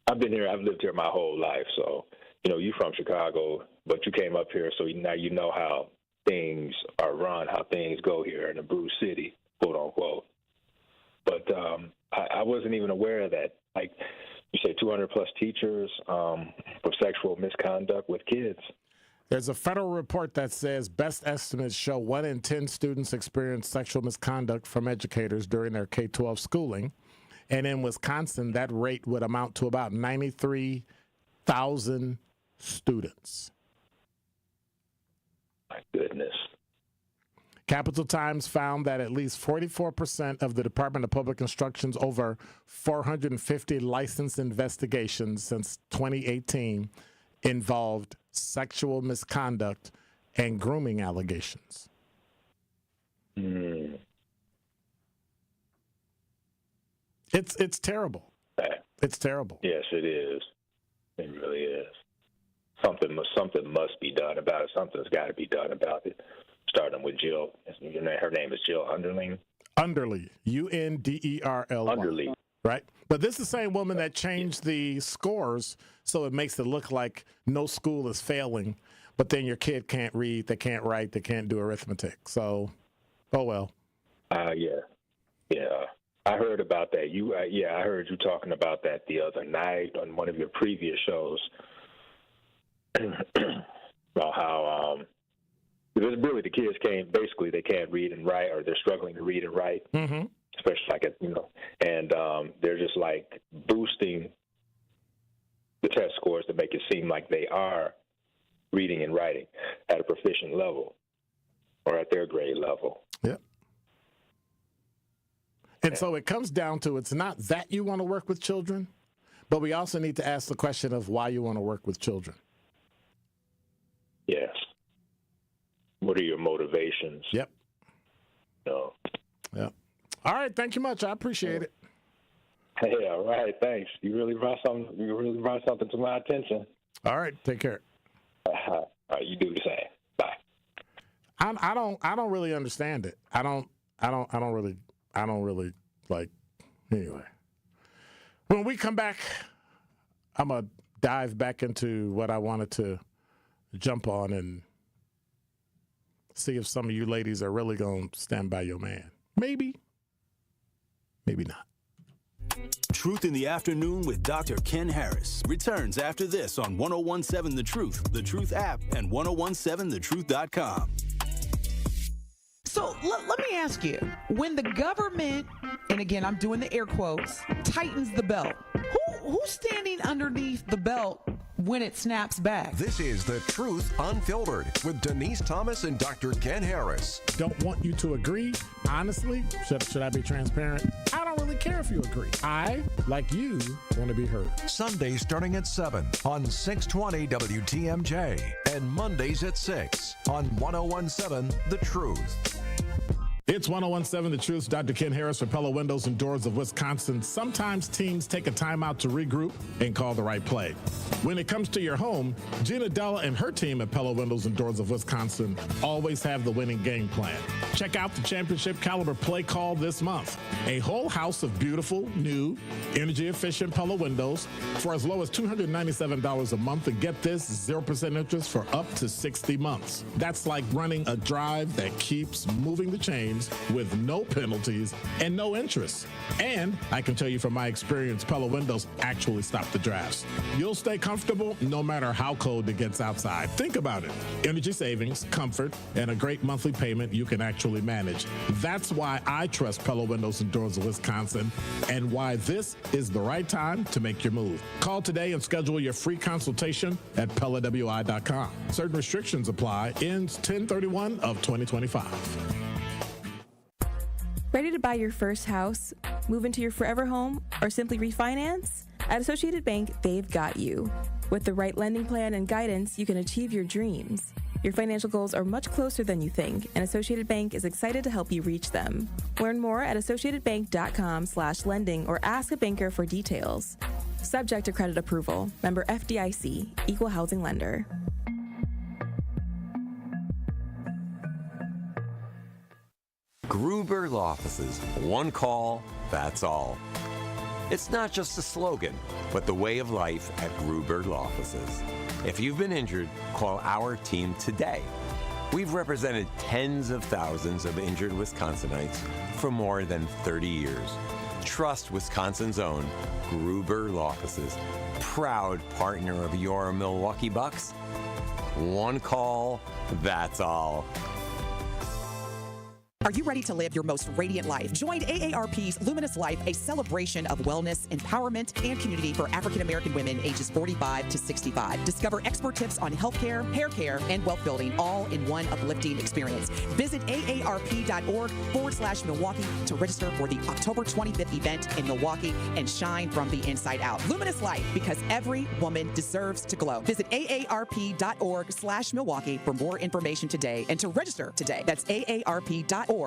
I've lived here my whole life, so, you from Chicago, but you came up here, so now you know how things are run, how things go here in the Brew City, quote unquote. But I wasn't even aware of that. Like you say, 200 plus teachers for sexual misconduct with kids. There's a federal report that says best estimates show 1 in 10 students experience sexual misconduct from educators during their K-12 schooling. And in Wisconsin, that rate would amount to about 93,000 students. My goodness. Capital Times found that at least 44% of the Department of Public Instruction's over 450 licensed investigations since 2018 involved sexual misconduct and grooming allegations. It's terrible. It's terrible. Yes, it is. It really is. Something must be done about it. Something's got to be done about it. Starting with Jill. Her name is Jill Underling. Underly. Underly. Underly. Right? But this is the same woman that changed the scores so it makes it look like no school is failing, but then your kid can't read, they can't write, they can't do arithmetic. So, oh well. Yeah. I heard about that. I heard you talking about that the other night on one of your previous shows about how really the kids they can't read and write, or they're struggling to read and write, especially and they're just like boosting the test scores to make it seem like they are reading and writing at a proficient level or at their grade level. Yep. And so it comes down to, it's not that you want to work with children, but we also need to ask the question of why you want to work with children. Yes. What are your motivations? Yep. No. Yep. All right. Thank you much. I appreciate it. Hey, all right. Thanks. You really brought something to my attention. All right. Take care. All right. You do the same. Bye. I don't really understand it. I don't really like, anyway. When we come back, I'm going to dive back into what I wanted to jump on and see if some of you ladies are really going to stand by your man. Maybe. Maybe not. Truth in the Afternoon with Dr. Ken Harris returns after this on 1017 The Truth, The Truth app, and 1017thetruth.com. So let me ask you, when the government, and again, I'm doing the air quotes, tightens the belt, who's standing underneath the belt when it snaps back? This is The Truth Unfiltered with Denise Thomas and Dr. Ken Harris. Don't want you to agree. Honestly, should I be transparent? I don't really care if you agree. I, like you, want to be heard. Sundays starting at 7 on 620 WTMJ and Mondays at 6 on 1017 The Truth. It's 1017 The Truth. Dr. Ken Harris for Pella Windows and Doors of Wisconsin. Sometimes teams take a timeout to regroup and call the right play. When it comes to your home, Gina Della and her team at Pella Windows and Doors of Wisconsin always have the winning game plan. Check out the championship caliber play call this month. A whole house of beautiful, new, energy-efficient Pella windows for as low as $297 a month, and get this, 0% interest for up to 60 months. That's like running a drive that keeps moving the chains with no penalties and no interest. And I can tell you from my experience, Pella windows actually stop the drafts. You'll stay comfortable no matter how cold it gets outside. Think about it. Energy savings, comfort, and a great monthly payment you can actually manage. That's why I trust Pella Windows and Doors of Wisconsin, and why this is the right time to make your move. Call today and schedule your free consultation at PellaWI.com. Certain restrictions apply. Ends 10/31 of 2025. Ready to buy your first house, move into your forever home, or simply refinance? At Associated Bank, they've got you. With the right lending plan and guidance, you can achieve your dreams. Your financial goals are much closer than you think, and Associated Bank is excited to help you reach them. Learn more at associatedbank.com/lending or ask a banker for details. Subject to credit approval. Member FDIC, Equal Housing Lender. Gruber Law Offices. One call, that's all. It's not just a slogan, but the way of life at Gruber Law Offices. If you've been injured, call our team today. We've represented tens of thousands of injured Wisconsinites for more than 30 years. Trust Wisconsin's own Gruber Law Offices, proud partner of your Milwaukee Bucks. One call, that's all. Are you ready to live your most radiant life? Join AARP's Luminous Life, a celebration of wellness, empowerment, and community for African American women ages 45 to 65. Discover expert tips on healthcare, hair care, and wealth building, all in one uplifting experience. Visit aarp.org/Milwaukee to register for the October 25th event in Milwaukee and shine from the inside out. Luminous Life, because every woman deserves to glow. Visit aarp.org/Milwaukee for more information today and to register today. That's aarp.org/Milwaukee.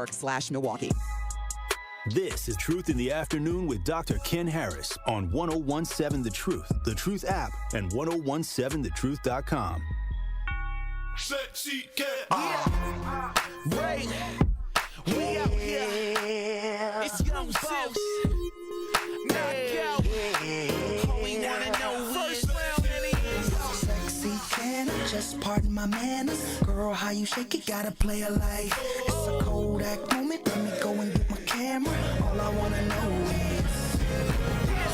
This is Truth in the Afternoon with Dr. Ken Harris on 1017 The Truth app, and 1017thetruth.com. Sexy cat. Right. We out here. It's Young Boss. Knockout. All we wanna know first round Sexy can, just pardon my manners. Girl, how you shake it, gotta play a life. It's a Kodak moment, let me go and get my camera. All I wanna know is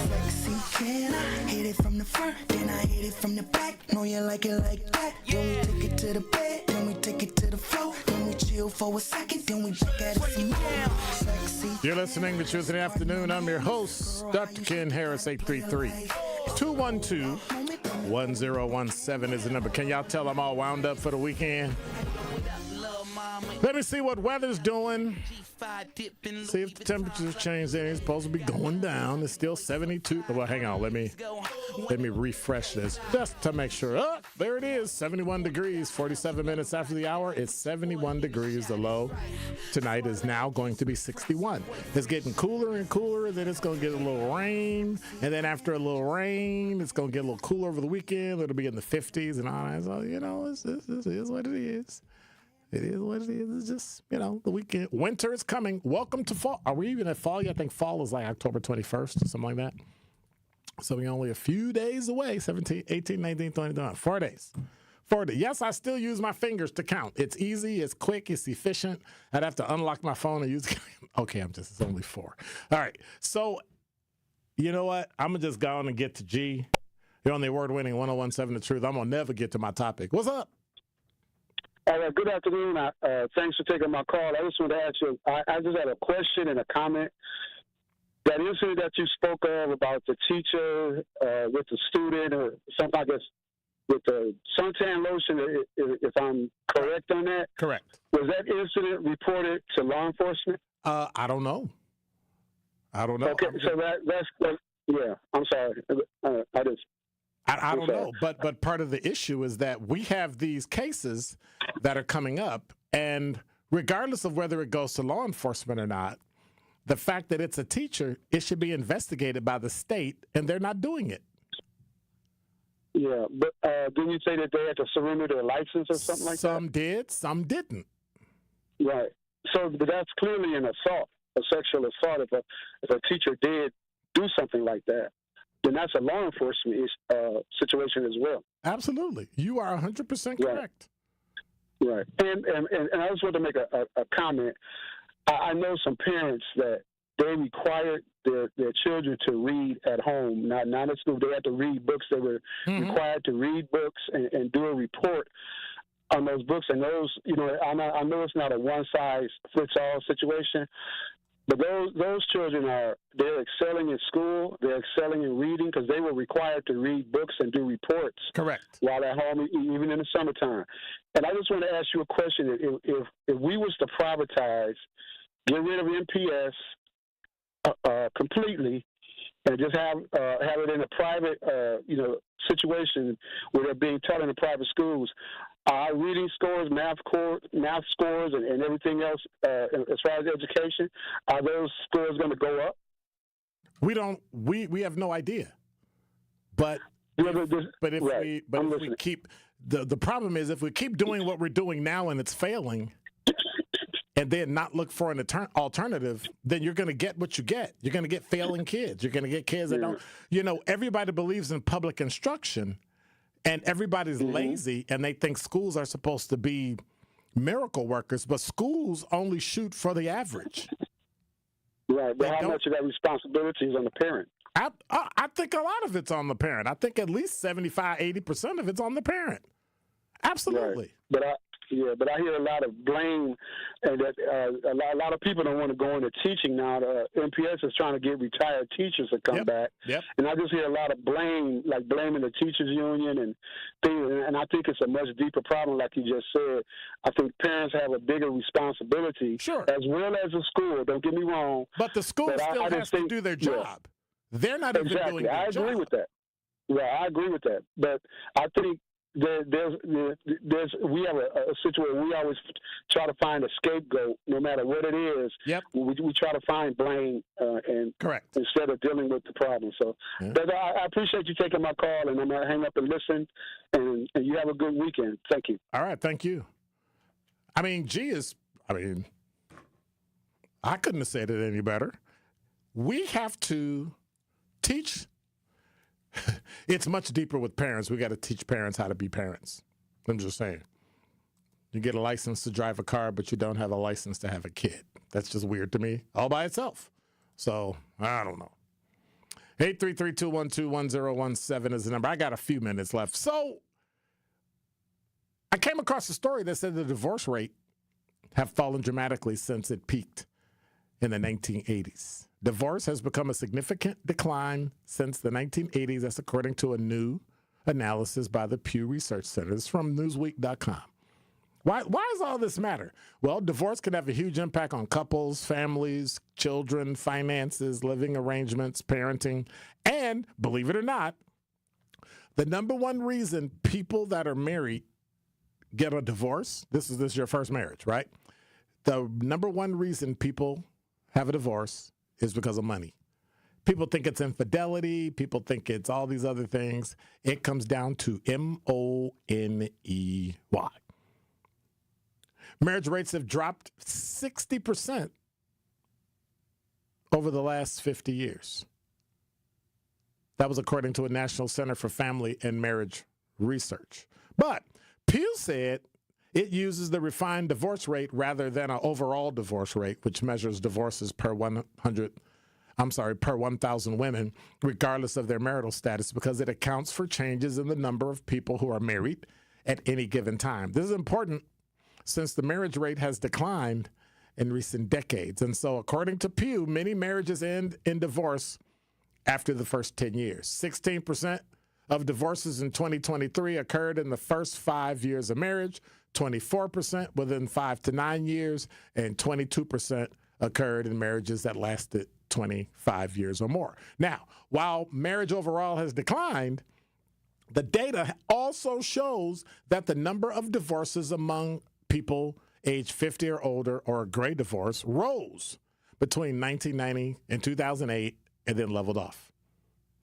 sexy can I hit it from the front, then I hit it from the back. Know you like it like that. Then we take it to the bed, then we take it to the floor. Then we chill for a second, then we back at it some more. Sexy. You're listening to Truth in the Afternoon. I'm your host, Dr. Ken Harris. 833-212-1017 is the number. Can y'all tell I'm all wound up for the weekend? Let me see what weather's doing. See if the temperature's changed. It's supposed to be going down. It's still 72. Well, hang on. Let me refresh this just to make sure. Oh, there it is. 71 degrees. 47 minutes after the hour. It's 71 degrees. The low tonight is now going to be 61. It's getting cooler and cooler. Then it's going to get a little rain. And then after a little rain, it's going to get a little cooler over the weekend. It'll be in the 50s and all that. So, you know, this is what it is. It is what it is. It's just, you know, the weekend. Winter is coming. Welcome to fall. Are we even at fall yet? I think fall is like October 21st or something like that. So we're only a few days away. 17, 18, 19, 20, 21. 4 days. 4 days. Yes, I still use my fingers to count. It's easy. It's quick. It's efficient. I'd have to unlock my phone and use. Okay, it's only 4. All right. So, you know what? I'm going to just go on and get to G. You're on the award-winning 1017 The Truth. I'm going to never get to my topic. What's up? Good afternoon. Thanks for taking my call. I just want to ask you, I just had a question and a comment. That incident that you spoke of about the teacher with the student or something, I guess, with the suntan lotion, if I'm correct on that? Correct. Was that incident reported to law enforcement? I don't know. Okay, so that's yeah, I'm sorry. I don't know, but part of the issue is that we have these cases that are coming up, and regardless of whether it goes to law enforcement or not, the fact that it's a teacher, it should be investigated by the state, and they're not doing it. Yeah, but didn't you say that they had to surrender their license or something like that? Some did, some didn't. Right. So, but that's clearly an assault, a sexual assault. If a teacher did do something like that, then that's a law enforcement situation as well. Absolutely. You are 100% correct. Right. And I just want to make a comment. I know some parents that they required their children to read at home, not at school. They had to read books. They were required to read books and do a report on those books. And those, I know it's not a one-size-fits-all situation, but those children they're excelling in school. They're excelling in reading because they were required to read books and do reports. Correct. While at home, even in the summertime. And I just want to ask you a question. If we was to privatize, get rid of MPS completely, and just have it in a private, situation where they're being taught in the private schools, our reading scores, math scores, and everything else as far as education, are those scores going to go up? We have no idea. But if we keep the problem is if we keep doing what we're doing now and it's failing, and then not look for an alternative, then you're going to get what you get. You're going to get failing kids. You're going to get kids that don't. Everybody believes in public instruction, and everybody's lazy, and they think schools are supposed to be miracle workers, but schools only shoot for the average. Right, but how much of that responsibility is on the parent? I think a lot of it's on the parent. I think at least 75, 80% of it's on the parent. Absolutely. Right. But I hear a lot of blame, and that a lot of people don't want to go into teaching now. The MPS is trying to get retired teachers to come back, and I just hear a lot of blame, like blaming the teachers union and things. And I think it's a much deeper problem, like you just said. I think parents have a bigger responsibility, as well as the school. Don't get me wrong, but the school still has to do their job. They're not even doing their job. I agree with that. Yeah, I agree with that. But I think we have a situation where we always try to find a scapegoat, no matter what it is. Yep. We try to find blame and correct instead of dealing with the problem. So, but I appreciate you taking my call, and I'm gonna hang up and listen. And you have a good weekend. Thank you. All right, thank you. I couldn't have said it any better. We have to teach. It's much deeper with parents. We got to teach parents how to be parents. I'm just saying. You get a license to drive a car, but you don't have a license to have a kid. That's just weird to me, all by itself. So, I don't know. 833-212-1017 is the number. I got a few minutes left. So, I came across a story that said the divorce rate have fallen dramatically since it peaked in the 1980s. Divorce has become a significant decline since the 1980s. That's according to a new analysis by the Pew Research Center. It's from Newsweek.com. Why does all this matter? Well, divorce can have a huge impact on couples, families, children, finances, living arrangements, parenting, and, believe it or not, the number one reason people that are married get a divorce, this is your first marriage, right? The number one reason people have a divorce is because of money. People think it's infidelity. People think it's all these other things. It comes down to money. Marriage rates have dropped 60% over the last 50 years. That was according to a National Center for Family and Marriage Research. But Pew said it uses the refined divorce rate rather than an overall divorce rate, which measures divorces per 1,000 women, regardless of their marital status, because it accounts for changes in the number of people who are married at any given time. This is important since the marriage rate has declined in recent decades. And so, according to Pew, many marriages end in divorce after the first 10 years. 16% of divorces in 2023 occurred in the first 5 years of marriage, 24% within 5 to 9 years, and 22% occurred in marriages that lasted 25 years or more. Now, while marriage overall has declined, the data also shows that the number of divorces among people age 50 or older or a gray divorce rose between 1990 and 2008 and then leveled off.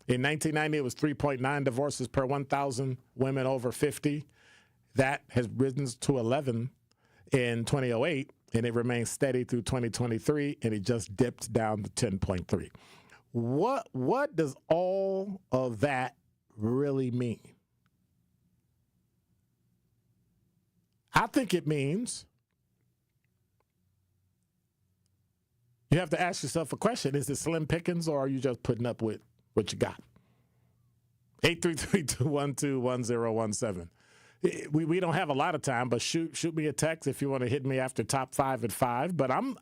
In 1990, it was 3.9 divorces per 1,000 women over 50. That has risen to 11 in 2008, and it remains steady through 2023, and it just dipped down to 10.3. What does all of that really mean? I think it means you have to ask yourself a question. Is it slim pickings, or are you just putting up with what you got? 833-212-1017. We don't have a lot of time, but shoot me a text if you want to hit me after top 5 at 5. But I'm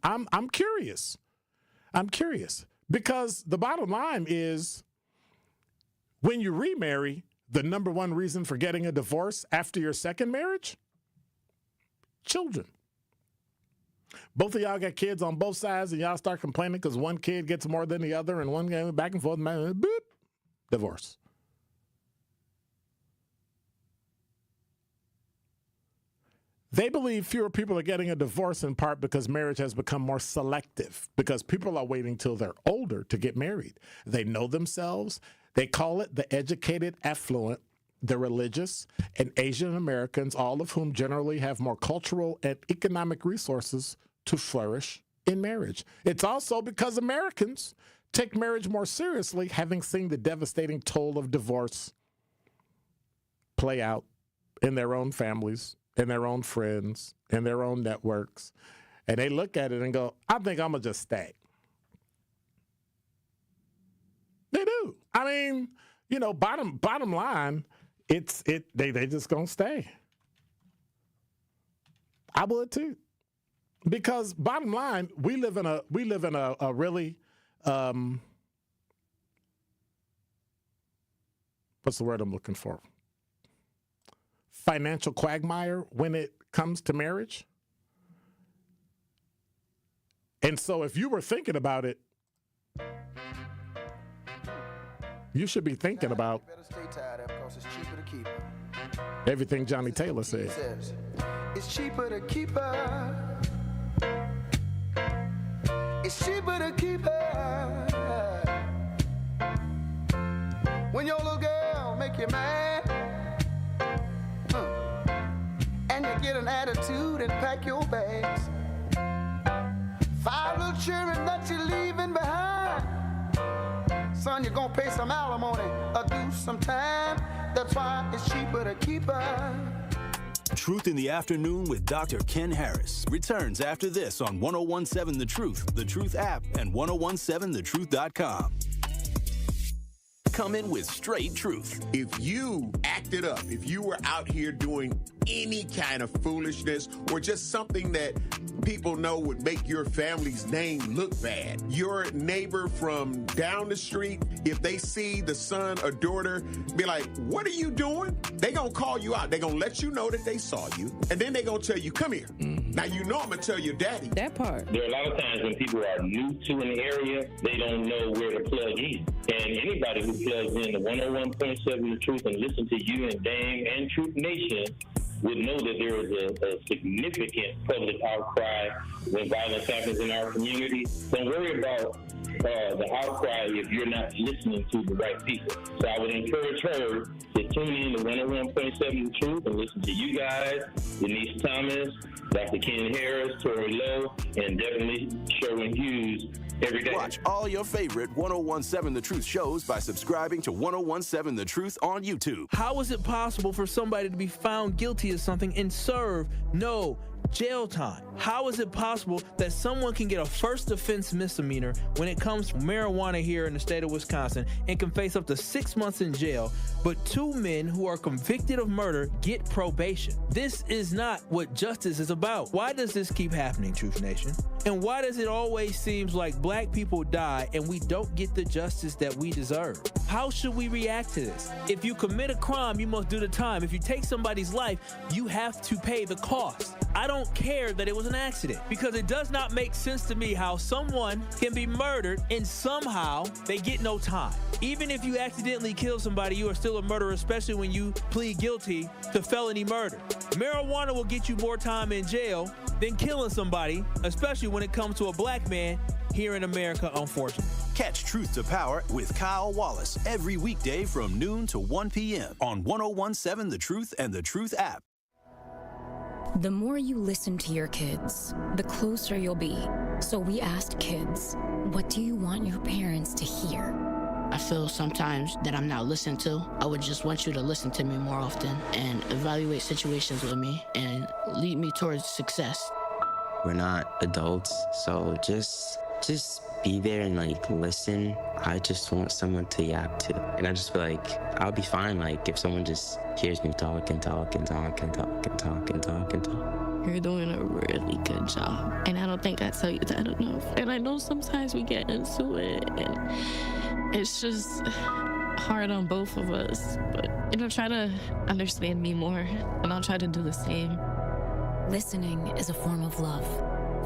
curious. I'm curious because the bottom line is when you remarry, the number one reason for getting a divorce after your second marriage, children. Both of y'all got kids on both sides, and y'all start complaining because one kid gets more than the other, and one going back and forth, boop, divorce. They believe fewer people are getting a divorce in part because marriage has become more selective, because people are waiting till they're older to get married. They know themselves. They call it the educated affluent, the religious, and Asian Americans, all of whom generally have more cultural and economic resources to flourish in marriage. It's also because Americans take marriage more seriously, having seen the devastating toll of divorce play out in their own families, in their own friends, in their own networks. And they look at it and go, I think I'm going to just stay. They do. I mean, you know, bottom line, they just going to stay. I would too. Because bottom line, we live in a really what's the word I'm looking for? Financial quagmire when it comes to marriage. And so if you were thinking about it, you should be thinking about everything Johnny Taylor said. It's cheaper to keep her. It's cheaper to keep her. When your little girl make you mad, and you get an attitude and pack your bags. 5 little children that you're leaving behind. Son, you're gonna pay some alimony or do some time. That's why it's cheaper to keep her. Truth in the Afternoon with Dr. Ken Harris returns after this on 1017 The Truth app, and 1017thetruth.com. Come in with straight truth. If you acted up, if you were out here doing any kind of foolishness or just something that people know would make your family's name look bad, your neighbor from down the street, if they see the son or daughter, be like, what are you doing? They gonna call you out. They gonna let you know that they saw you, and then they gonna tell you, come here. Now you know I'm gonna tell your daddy. That part. There are a lot of times when people are new to an area, they don't know where to plug in. And anybody who plugs in to 101.7 The Truth and listen to you and Dame and Truth Nation would know that there is a significant public outcry when violence happens in our community. Don't worry about the outcry if you're not listening to the right people. So I would encourage her to tune in to 101.7 The Truth and listen to you guys, Denise Thomas, Dr. Ken Harris, Tori Lowe, and definitely Sherwin Hughes every day. Watch all your favorite 1017 The Truth shows by subscribing to 1017 The Truth on YouTube. How is it possible for somebody to be found guilty of something and serve no jail time? How is it possible that someone can get a first offense misdemeanor when it comes to marijuana here in the state of Wisconsin and can face up to 6 months in jail, but 2 men who are convicted of murder get probation? This is not what justice is about. Why does this keep happening, Truth Nation? And why does it always seem like black people die and we don't get the justice that we deserve? How should we react to this? If you commit a crime, you must do the time. If you take somebody's life, you have to pay the cost. I don't care that it was an accident, because it does not make sense to me how someone can be murdered and somehow they get no time. Even if you accidentally kill somebody, you are still a murderer, especially when you plead guilty to felony murder. Marijuana will get you more time in jail than killing somebody, especially when it comes to a black man here in America, unfortunately. Catch Truth to Power with Kyle Wallace every weekday from noon to 1 p.m. on 1017 The Truth and The Truth app. The more you listen to your kids, the closer you'll be. So we asked kids, what do you want your parents to hear? I feel sometimes that I'm not listened to. I would just want you to listen to me more often and evaluate situations with me and lead me towards success. We're not adults, so just be there and listen. I just want someone to yap to. And I just feel like I'll be fine if someone just hears me talk and talk and talk and talk and talk and talk and talk. You're doing a really good job. And I don't think I tell you that enough. And I know sometimes we get into it and it's just hard on both of us. But, try to understand me more and I'll try to do the same. Listening is a form of love.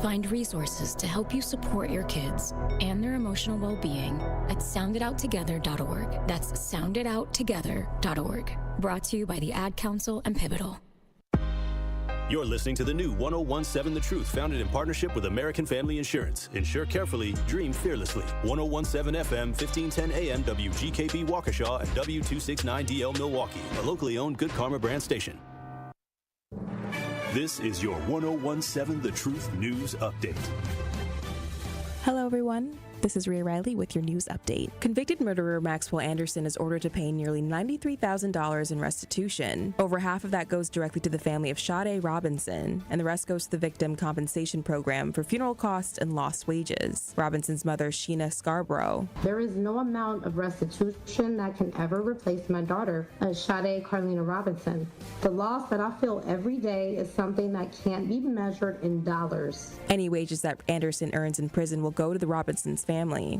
Find resources to help you support your kids and their emotional well-being at sounditouttogether.org. That's sounditouttogether.org. Brought to you by the Ad Council and Pivotal. You're listening to the new 1017 The Truth, founded in partnership with American Family Insurance. Insure carefully, dream fearlessly. 1017 FM, 1510 AM, WGKB Waukesha, and W269DL Milwaukee, a locally owned Good Karma brand station. This is your 1017 The Truth News Update. Hello, everyone. This is Rhea Riley with your news update. Convicted murderer Maxwell Anderson is ordered to pay nearly $93,000 in restitution. Over half of that goes directly to the family of Sade Robinson, and the rest goes to the Victim Compensation Program for funeral costs and lost wages. Robinson's mother, Sheena Scarborough. There is no amount of restitution that can ever replace my daughter, Sade Carlina Robinson. The loss that I feel every day is something that can't be measured in dollars. Any wages that Anderson earns in prison will go to the Robinsons' family.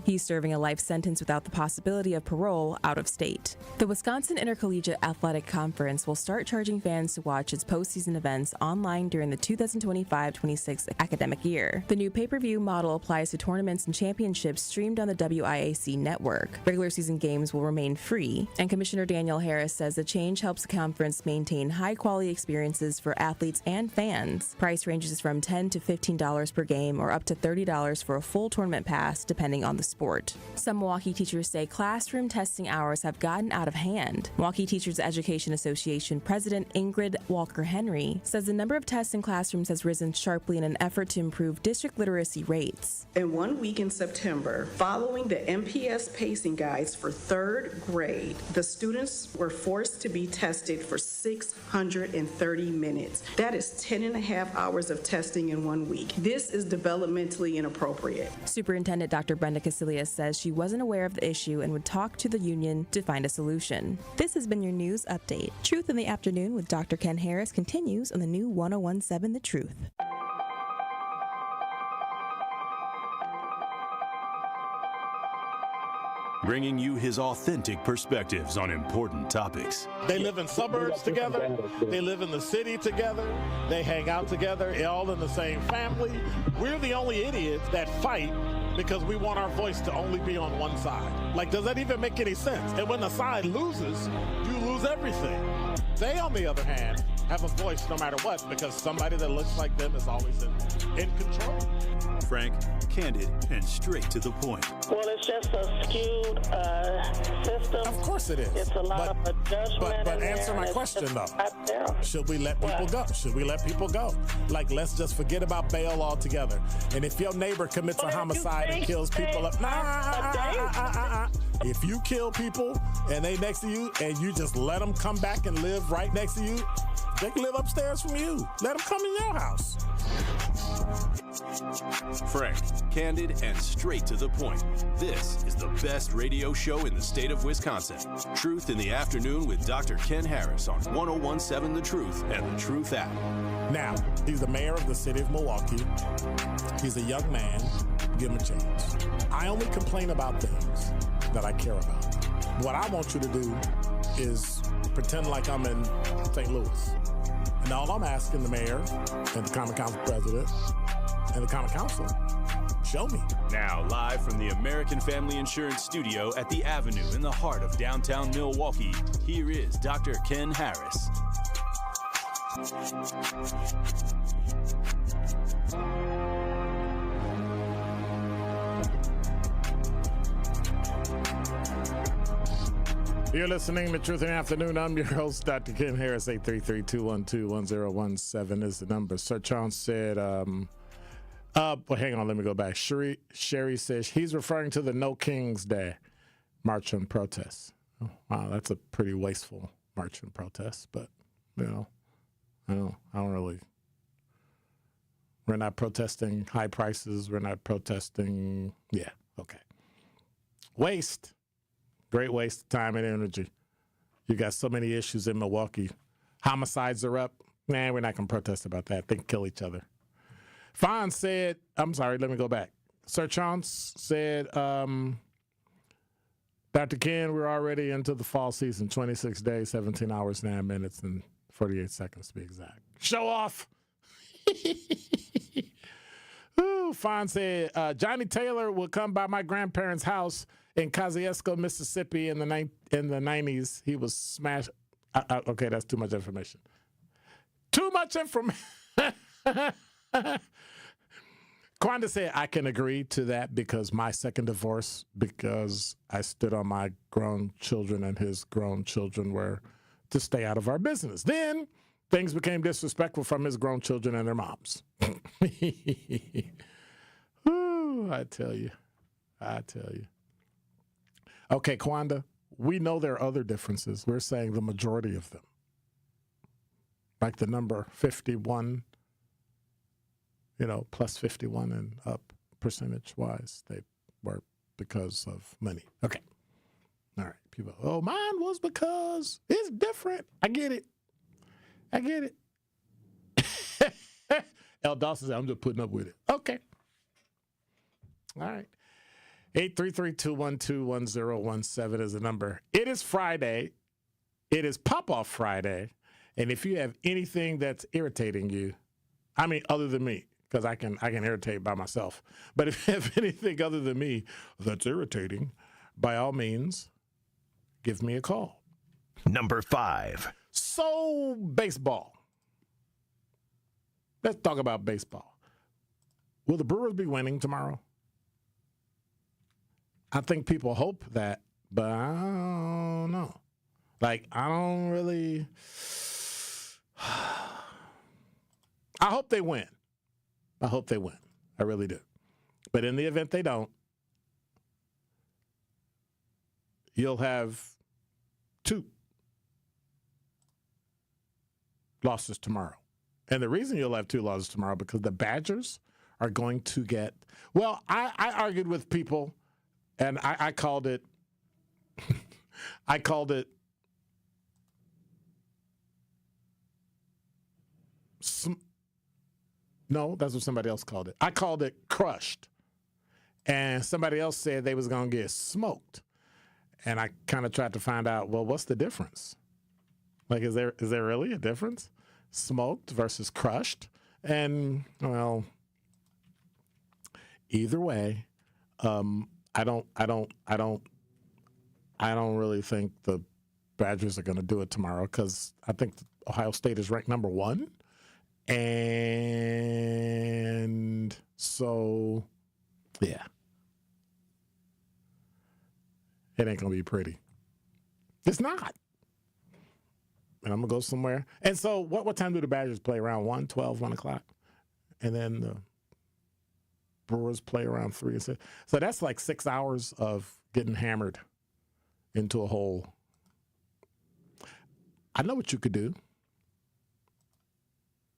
He's serving a life sentence without the possibility of parole out of state. The Wisconsin Intercollegiate Athletic Conference will start charging fans to watch its postseason events online during the 2025-26 academic year. The new pay-per-view model applies to tournaments and championships streamed on the WIAC network. Regular season games will remain free, and Commissioner Daniel Harris says the change helps the conference maintain high-quality experiences for athletes and fans. Price ranges from $10 to $15 per game or up to $30 for a full tournament pass, depending on the sport. Some Milwaukee teachers say classroom testing hours have gotten out of hand. Milwaukee Teachers Education Association President Ingrid Walker-Henry says the number of tests in classrooms has risen sharply in an effort to improve district literacy rates. In 1 week in September, following the MPS pacing guides for 3rd grade, the students were forced to be tested for 630 minutes. That is 10.5 hours of testing in 1 week. This is developmentally inappropriate. Superintendent Dr. Brenda Casilius says she wasn't aware of the issue and would talk to the union to find a solution. This has been your news update. Truth in the Afternoon with Dr. Ken Harris continues on the new 1017 The Truth. Bringing you his authentic perspectives on important topics. They live in suburbs together. They live in the city together. They hang out together, all in the same family. We're the only idiots that fight because we want our voice to only be on one side. Does that even make any sense? And when the side loses, you lose everything. They, on the other hand, have a voice no matter what because somebody that looks like them is always in control. Frank, candid, and straight to the point. Well, it's just a skewed system. Of course it is. It's a lot of judgment. But answer my question, though. Should we let people go? Should we let people go? Let's just forget about bail altogether. And if your neighbor commits a homicide and kills people if you kill people and they next to you and you just let them come back and live right next to you, they can live upstairs from you. Let them come in your house. Frank, candid, and straight to the point. This is the best radio show in the state of Wisconsin. Truth in the Afternoon with Dr. Ken Harris on 1017 The Truth and The Truth app. Now, he's the mayor of the city of Milwaukee. He's a young man. Give him a chance. I only complain about things that I care about. What I want you to do is pretend like I'm in St. Louis. And all I'm asking the mayor and the Common Council president and the Common Council, show me. Now, live from the American Family Insurance Studio at the Avenue in the heart of downtown Milwaukee, here is Dr. Ken Harris. You're listening to Truth in the Afternoon. I'm your host, Dr. Ken Harris. 833-212-1017 is the number. Sir Chance said, well, hang on, let me go back. Sherry says he's referring to the No Kings Day march and protest. Oh, wow, that's a pretty wasteful march and protest, but, you know, I don't really. We're not protesting high prices. We're not protesting, yeah, okay. Waste. Great waste of time and energy. You got so many issues in Milwaukee. Homicides are up. Nah, we're not going to protest about that. They can kill each other. Fawn said, I'm sorry, let me go back. Sir Chance said, Dr. Ken, we're already into the fall season. 26 days, 17 hours, 9 minutes, and 48 seconds to be exact. Show off. Ooh, Fawn said, Johnny Taylor will come by my grandparents' house in Kosciuszko, Mississippi in the 90s. He was smashed. Okay, that's too much information. Too much information. Quanda said, I can agree to that because my second divorce, because I stood on my grown children and his grown children were to stay out of our business. Then things became disrespectful from his grown children and their moms. Ooh, I tell you. Okay, Quanda, we know there are other differences. We're saying the majority of them. Like the number 51, plus 51 and up percentage-wise, they were because of money. Okay. All right. People, mine was because it's different. I get it. L. Dawson said, I'm just putting up with it. Okay. All right. 833-212-1017 is the number. It is Friday. It is Pop-Off Friday. And if you have anything that's irritating you, other than me, because I can irritate by myself. But if you have anything other than me that's irritating, by all means, give me a call. Number 5. So, baseball. Let's talk about baseball. Will the Brewers be winning tomorrow? I think people hope that, but I don't know. I don't really. I hope they win. I really do. But in the event they don't, you'll have 2 losses tomorrow. And the reason you'll have 2 losses tomorrow because the Badgers are going to get. Well, I argued with people, and I called it. I called it. No, that's what somebody else called it. I called it crushed. And somebody else said they was going to get smoked. And I kind of tried to find out, well, what's the difference? Is there really a difference? Smoked versus crushed? And, well, either way, I don't really think the Badgers are going to do it tomorrow because I think Ohio State is ranked number 1. And so, yeah. It ain't going to be pretty. It's not. And I'm going to go somewhere. And so what time do the Badgers play? Around 1, 12, 1 o'clock? And then the Brewers play around 3 and 6. So that's like 6 hours of getting hammered into a hole. I know what you could do.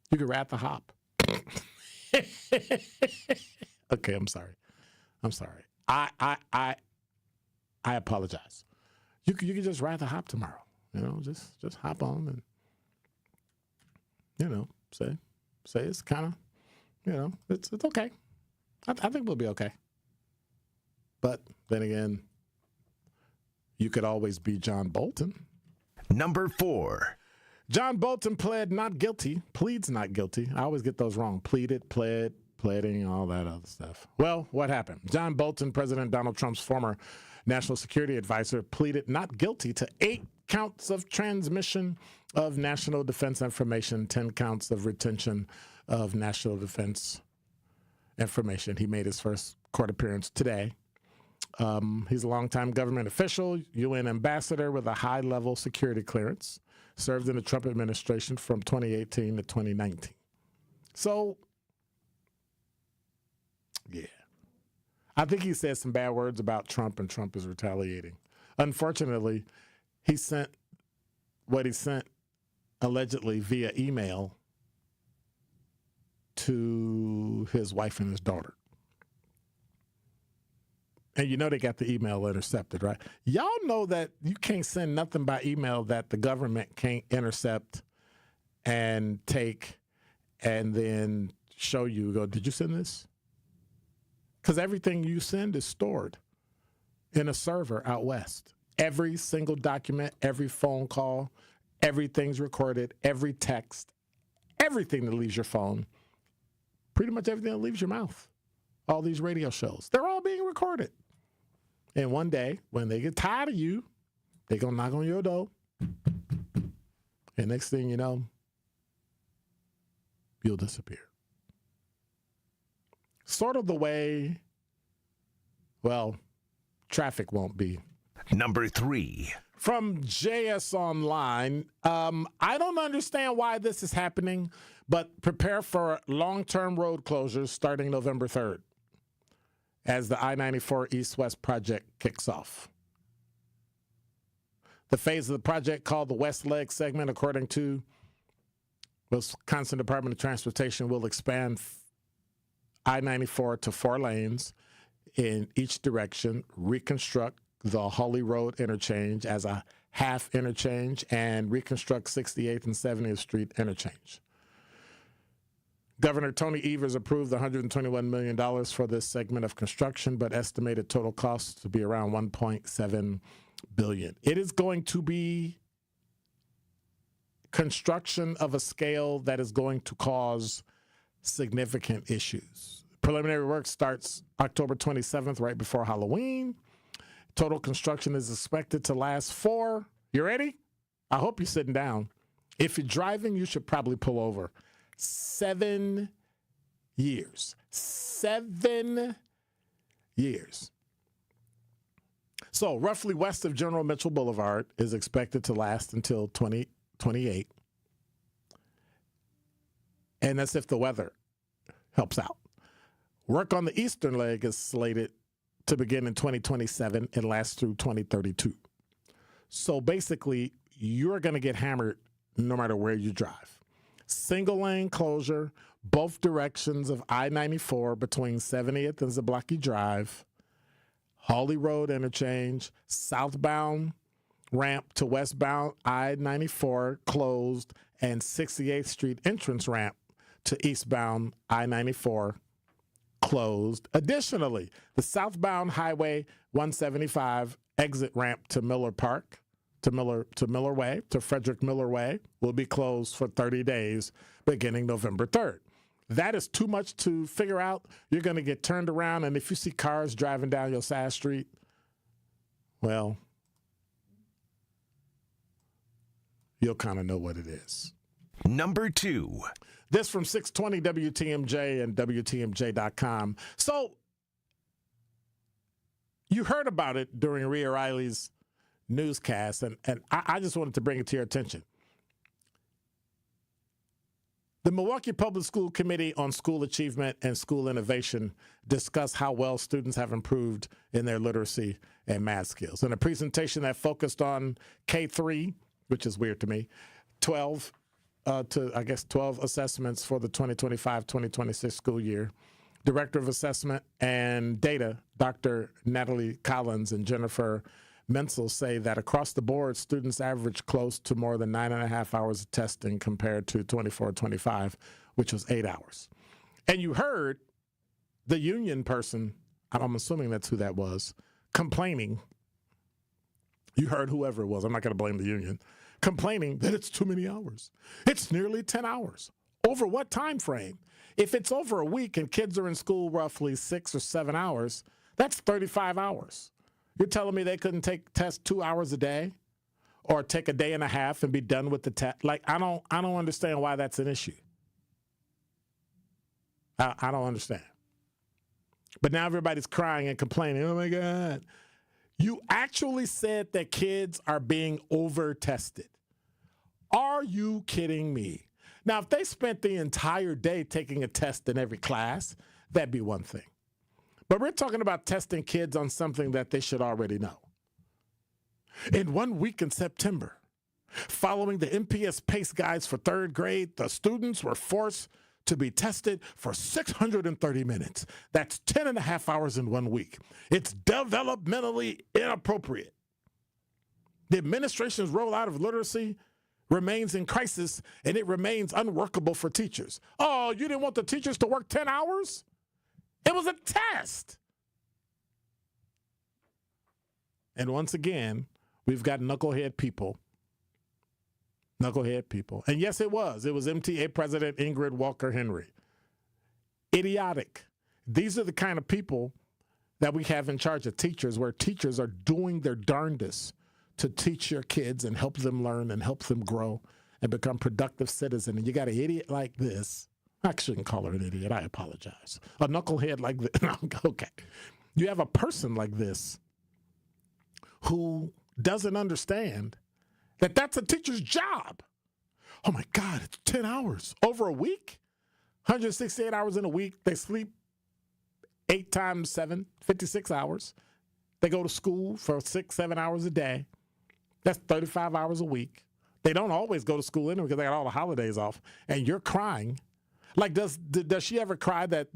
You could rat the hop. Okay, I'm sorry. I apologize. You could just rat the hop tomorrow. Just hop on and say it's kind of it's okay. I think we'll be okay. But then again, you could always be John Bolton. Number 4. John Bolton pleads not guilty. I always get those wrong. Pleaded, pled, pleading, all that other stuff. Well, what happened? John Bolton, President Donald Trump's former national security advisor, pleaded not guilty to 8 counts of transmission of national defense information, 10 counts of retention of national defense information. He made his first court appearance today. He's a longtime government official, UN ambassador with a high-level security clearance, served in the Trump administration from 2018 to 2019. So, yeah. I think he said some bad words about Trump, and Trump is retaliating. Unfortunately, he sent what he sent allegedly via email to his wife and his daughter. And you know they got the email intercepted, right? Y'all know that you can't send nothing by email that the government can't intercept and take and then show you, go, did you send this? Because everything you send is stored in a server out west. Every single document, every phone call, everything's recorded, every text, everything that leaves your phone, pretty much everything that leaves your mouth. All these radio shows, they're all being recorded. And one day, when they get tired of you, they're going to knock on your door. And next thing you know, you'll disappear. Sort of the way, well, traffic won't be. Number 3. From JS Online, I don't understand why this is happening, but prepare for long-term road closures starting November 3rd. As the I-94 East-West project kicks off. The phase of the project called the West Leg segment, according to Wisconsin Department of Transportation, will expand I-94 to 4 lanes in each direction, reconstruct the Hawley Road interchange as a half interchange, and reconstruct 68th and 70th Street interchange. Governor Tony Evers approved $121 million for this segment of construction, but estimated total cost to be around $1.7 billion. It is going to be construction of a scale that is going to cause significant issues. Preliminary work starts October 27th, right before Halloween. Total construction is expected to last for, you ready? I hope you're sitting down. If you're driving, you should probably pull over. 7 years. 7 years. So roughly west of General Mitchell Boulevard is expected to last until 2028. And that's if the weather helps out. Work on the eastern leg is slated to begin in 2027 and last through 2032. So basically, you're going to get hammered no matter where you drive. Single lane closure, both directions of I-94 between 70th and Zablocki Drive, Hawley Road interchange, southbound ramp to westbound I-94 closed, and 68th Street entrance ramp to eastbound I-94 closed. Additionally, the southbound Highway 175 exit ramp to Miller Park, to Miller Way, to Frederick Miller Way, will be closed for 30 days beginning November 3rd. That is too much to figure out. You're going to get turned around, and if you see cars driving down your side street, well, you'll kind of know what it is. Number 2. This from 620 WTMJ and WTMJ.com. So you heard about it during Rhea Riley's newscast, and I just wanted to bring it to your attention. The Milwaukee Public School Committee on School Achievement and School Innovation discussed how well students have improved in their literacy and math skills. In a presentation that focused on K-3, which is weird to me, 12 assessments for the 2025-2026 school year, Director of Assessment and Data, Dr. Natalie Collins and Jennifer Menzel, say that across the board, students average close to more than 9.5 hours of testing compared to 24-25, which was 8 hours. And you heard the union person, I'm assuming that's who that was, complaining. You heard whoever it was, I'm not going to blame the union, complaining that it's too many hours. It's nearly 10 hours. Over what time frame? If it's over a week and kids are in school roughly 6 or 7 hours, that's 35 hours. You're telling me they couldn't take tests 2 hours a day or take a day and a half and be done with the test? Like, I don't understand why that's an issue. I don't understand. But now everybody's crying and complaining. Oh, my God. You actually said that kids are being over-tested. Are you kidding me? Now, if they spent the entire day taking a test in every class, that'd be one thing. But we're talking about testing kids on something that they should already know. In 1 week in September, following the MPS PACE guides for third grade, the students were forced to be tested for 630 minutes. That's 10 and a half hours in 1 week. It's developmentally inappropriate. The administration's rollout of literacy remains in crisis, and it remains unworkable for teachers. Oh, you didn't want the teachers to work 10 hours? It was a test. And once again, we've got knucklehead people. Knucklehead people. And yes, it was. It was MTA President Ingrid Walker Henry. Idiotic. These are the kind of people that we have in charge of teachers, where teachers are doing their darndest to teach your kids and help them learn and help them grow and become productive citizens. And you got an idiot like this. I shouldn't call her an idiot. I apologize. A knucklehead like this. Okay. You have a person like this who doesn't understand that that's a teacher's job. Oh, my God, it's 10 hours over a week, 168 hours in a week. They sleep 8 times 7, 56 hours. They go to school for 6, 7 hours a day. That's 35 hours a week. They don't always go to school anyway because they got all the holidays off. And you're crying. Like, does she ever cry that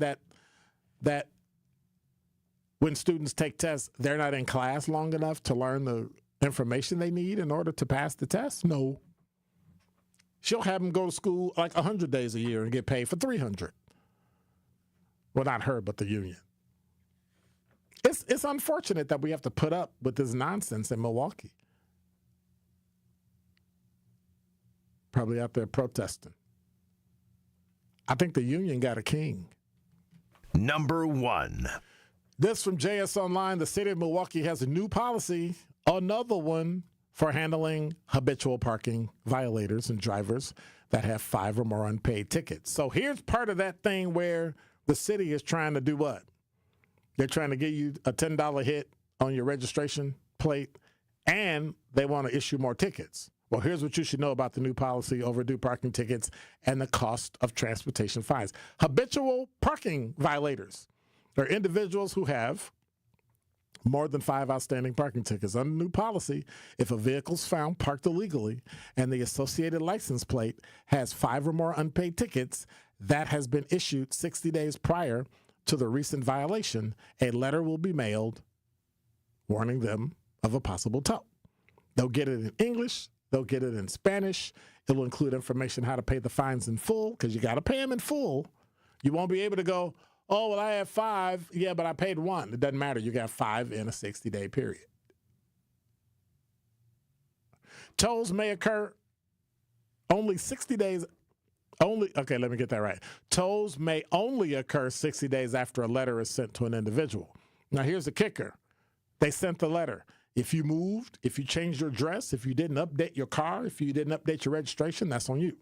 when students take tests, they're not in class long enough to learn the information they need in order to pass the test? No. She'll have them go to school like 100 days a year and get paid for 300. Well, not her, but the union. It's unfortunate that we have to put up with this nonsense in Milwaukee. Probably out there protesting. I think the union got a king. Number 1. This from JS Online. The city of Milwaukee has a new policy, another one for handling habitual parking violators and drivers that have 5 or more unpaid tickets. So here's part of that thing where the city is trying to do what? They're trying to give you a $10 hit on your registration plate, and they want to issue more tickets. Well, here's what you should know about the new policy: overdue parking tickets and the cost of transportation fines. Habitual parking violators are individuals who have more than 5 outstanding parking tickets. Under the new policy, if a vehicle's found parked illegally and the associated license plate has 5 or more unpaid tickets that has been issued 60 days prior to the recent violation, a letter will be mailed warning them of a possible tow. They'll get it in English. They'll get it in Spanish. It will include information how to pay the fines in full, because you got to pay them in full. You won't be able to go, oh, well, I have 5. Yeah, but I paid 1. It doesn't matter. You got 5 in a 60-day period. Tolls may occur only 60 days. Okay, let me get that right. Tolls may only occur 60 days after a letter is sent to an individual. Now, here's the kicker. They sent the letter. If you moved, if you changed your address, if you didn't update your car, if you didn't update your registration, that's on you.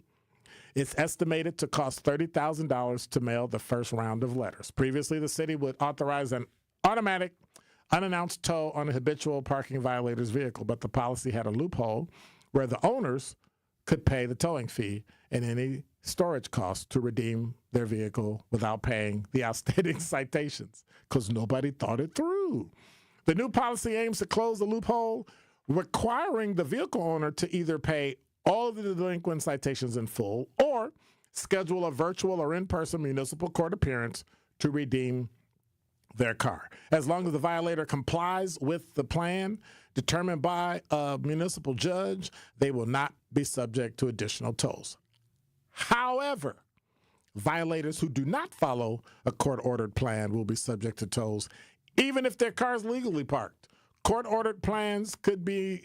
It's estimated to cost $30,000 to mail the first round of letters. Previously, the city would authorize an automatic, unannounced tow on a habitual parking violator's vehicle, but the policy had a loophole where the owners could pay the towing fee and any storage costs to redeem their vehicle without paying the outstanding citations, because nobody thought it through. The new policy aims to close the loophole, requiring the vehicle owner to either pay all of the delinquent citations in full or schedule a virtual or in-person municipal court appearance to redeem their car. As long as the violator complies with the plan determined by a municipal judge, they will not be subject to additional tolls. However, violators who do not follow a court-ordered plan will be subject to tolls, even if their car is legally parked. Court-ordered plans could be,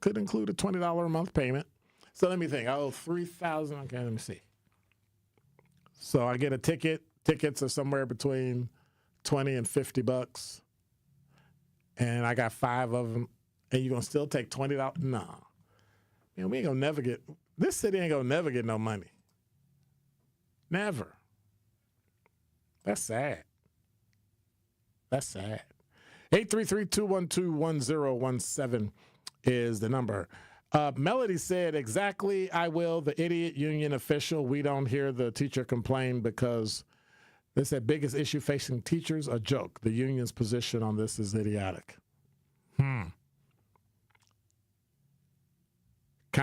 could include a $20 a month payment. So let me think. I owe $3,000. Okay, let me see. So I get a ticket. Tickets are somewhere between $20 and $50, and I got 5 of them. And you're gonna still take $20? Nah, man, we ain't gonna never get. This city ain't gonna never get no money. Never. That's sad. That's sad. 833-212-1017 is the number. Melody said, exactly, I will. The idiot union official. We don't hear the teacher complain because they said biggest issue facing teachers, a joke. The union's position on this is idiotic. Kind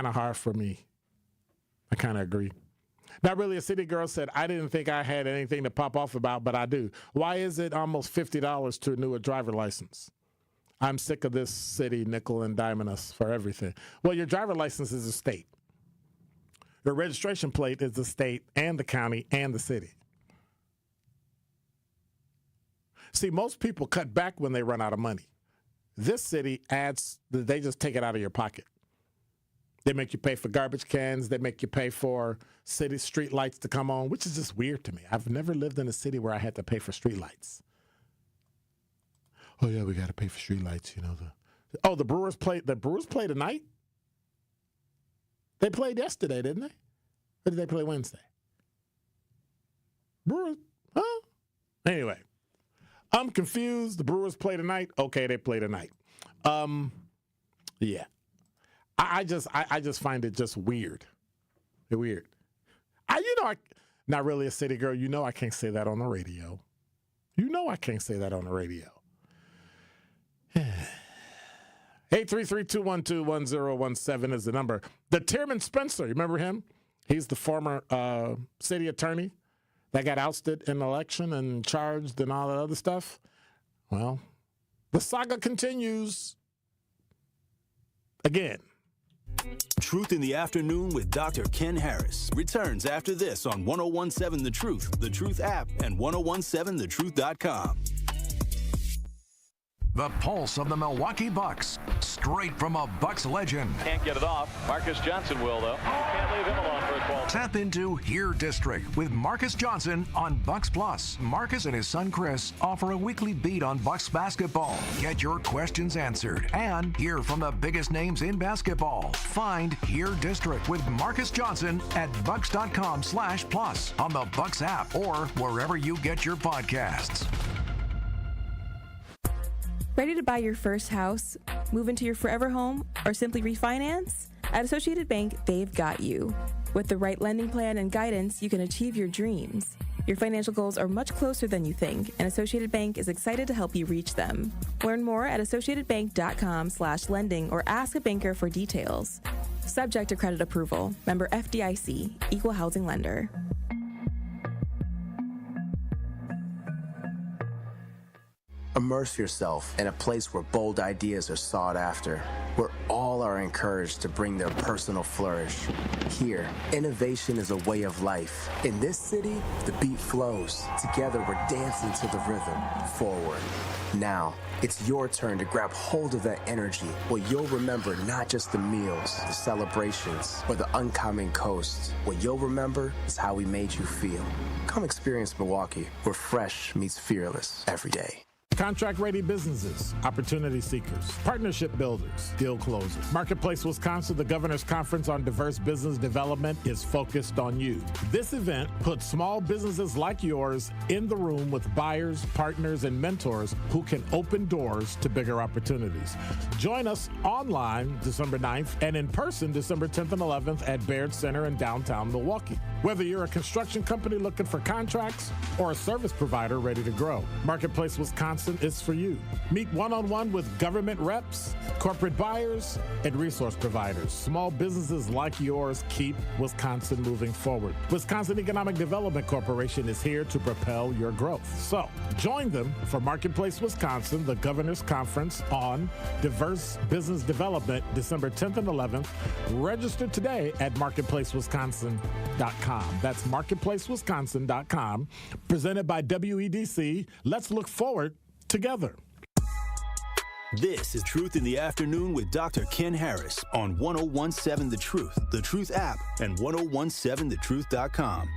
of hard for me. I kind of agree. Not really a city girl said, I didn't think I had anything to pop off about, but I do. Why is it almost $50 to renew a driver license? I'm sick of this city nickel and diming us for everything. Well, your driver license is a state. Your registration plate is the state and the county and the city. See, most people cut back when they run out of money. This city they just take it out of your pocket. They make you pay for garbage cans. They make you pay for city street lights to come on, which is just weird to me. I've never lived in a city where I had to pay for street lights. Oh yeah, we got to pay for street lights. You know the Brewers played. The Brewers played tonight. They played yesterday, didn't they? Or did they play Wednesday? Brewers, huh? Anyway, I'm confused. The Brewers play tonight. Okay, they play tonight. Yeah. I just find it just weird. Weird. Not really a city girl. You know I can't say that on the radio. You know I can't say that on the radio. 833-212-1017 is the number. The Chairman Spencer, you remember him? He's the former city attorney that got ousted in the election and charged and all that other stuff. Well, the saga continues again. Truth in the Afternoon with Dr. Ken Harris returns after this on 1017 The Truth app, and 1017thetruth.com. The pulse of the Milwaukee Bucks, straight from a Bucks legend. Can't get it off. Marcus Johnson will, though. Can't leave him alone for a 12. Tap into Here District with Marcus Johnson on Bucks Plus. Marcus and his son Chris offer a weekly beat on Bucks basketball. Get your questions answered and hear from the biggest names in basketball. Find Here District with Marcus Johnson at bucks.com/plus on the Bucks app or wherever you get your podcasts. Ready to buy your first house, move into your forever home, or simply refinance? At Associated Bank, they've got you. With the right lending plan and guidance, you can achieve your dreams. Your financial goals are much closer than you think, and Associated Bank is excited to help you reach them. Learn more at associatedbank.com/lending or ask a banker for details. Subject to credit approval. Member FDIC, Equal Housing Lender. Immerse yourself in a place where bold ideas are sought after, where all are encouraged to bring their personal flourish. Here, innovation is a way of life. In this city, the beat flows. Together, we're dancing to the rhythm. Forward. Now, it's your turn to grab hold of that energy, where you'll remember not just the meals, the celebrations, or the oncoming coast. What you'll remember is how we made you feel. Come experience Milwaukee, where fresh meets fearless every day. Contract-ready businesses, opportunity seekers, partnership builders, deal closers. Marketplace Wisconsin, the Governor's Conference on Diverse Business Development, is focused on you. This event puts small businesses like yours in the room with buyers, partners, and mentors who can open doors to bigger opportunities. Join us online December 9th and in person December 10th and 11th at Baird Center in downtown Milwaukee. Whether you're a construction company looking for contracts or a service provider ready to grow, Marketplace Wisconsin is for you. Meet one-on-one with government reps, corporate buyers, and resource providers. Small businesses like yours keep Wisconsin moving forward. Wisconsin Economic Development Corporation is here to propel your growth. So, join them for Marketplace Wisconsin, the Governor's Conference on Diverse Business Development, December 10th and 11th. Register today at marketplacewisconsin.com. That's marketplacewisconsin.com. Presented by WEDC. Let's look forward together. This is Truth in the Afternoon with Dr. Ken Harris on 1017 The Truth app, and 1017thetruth.com.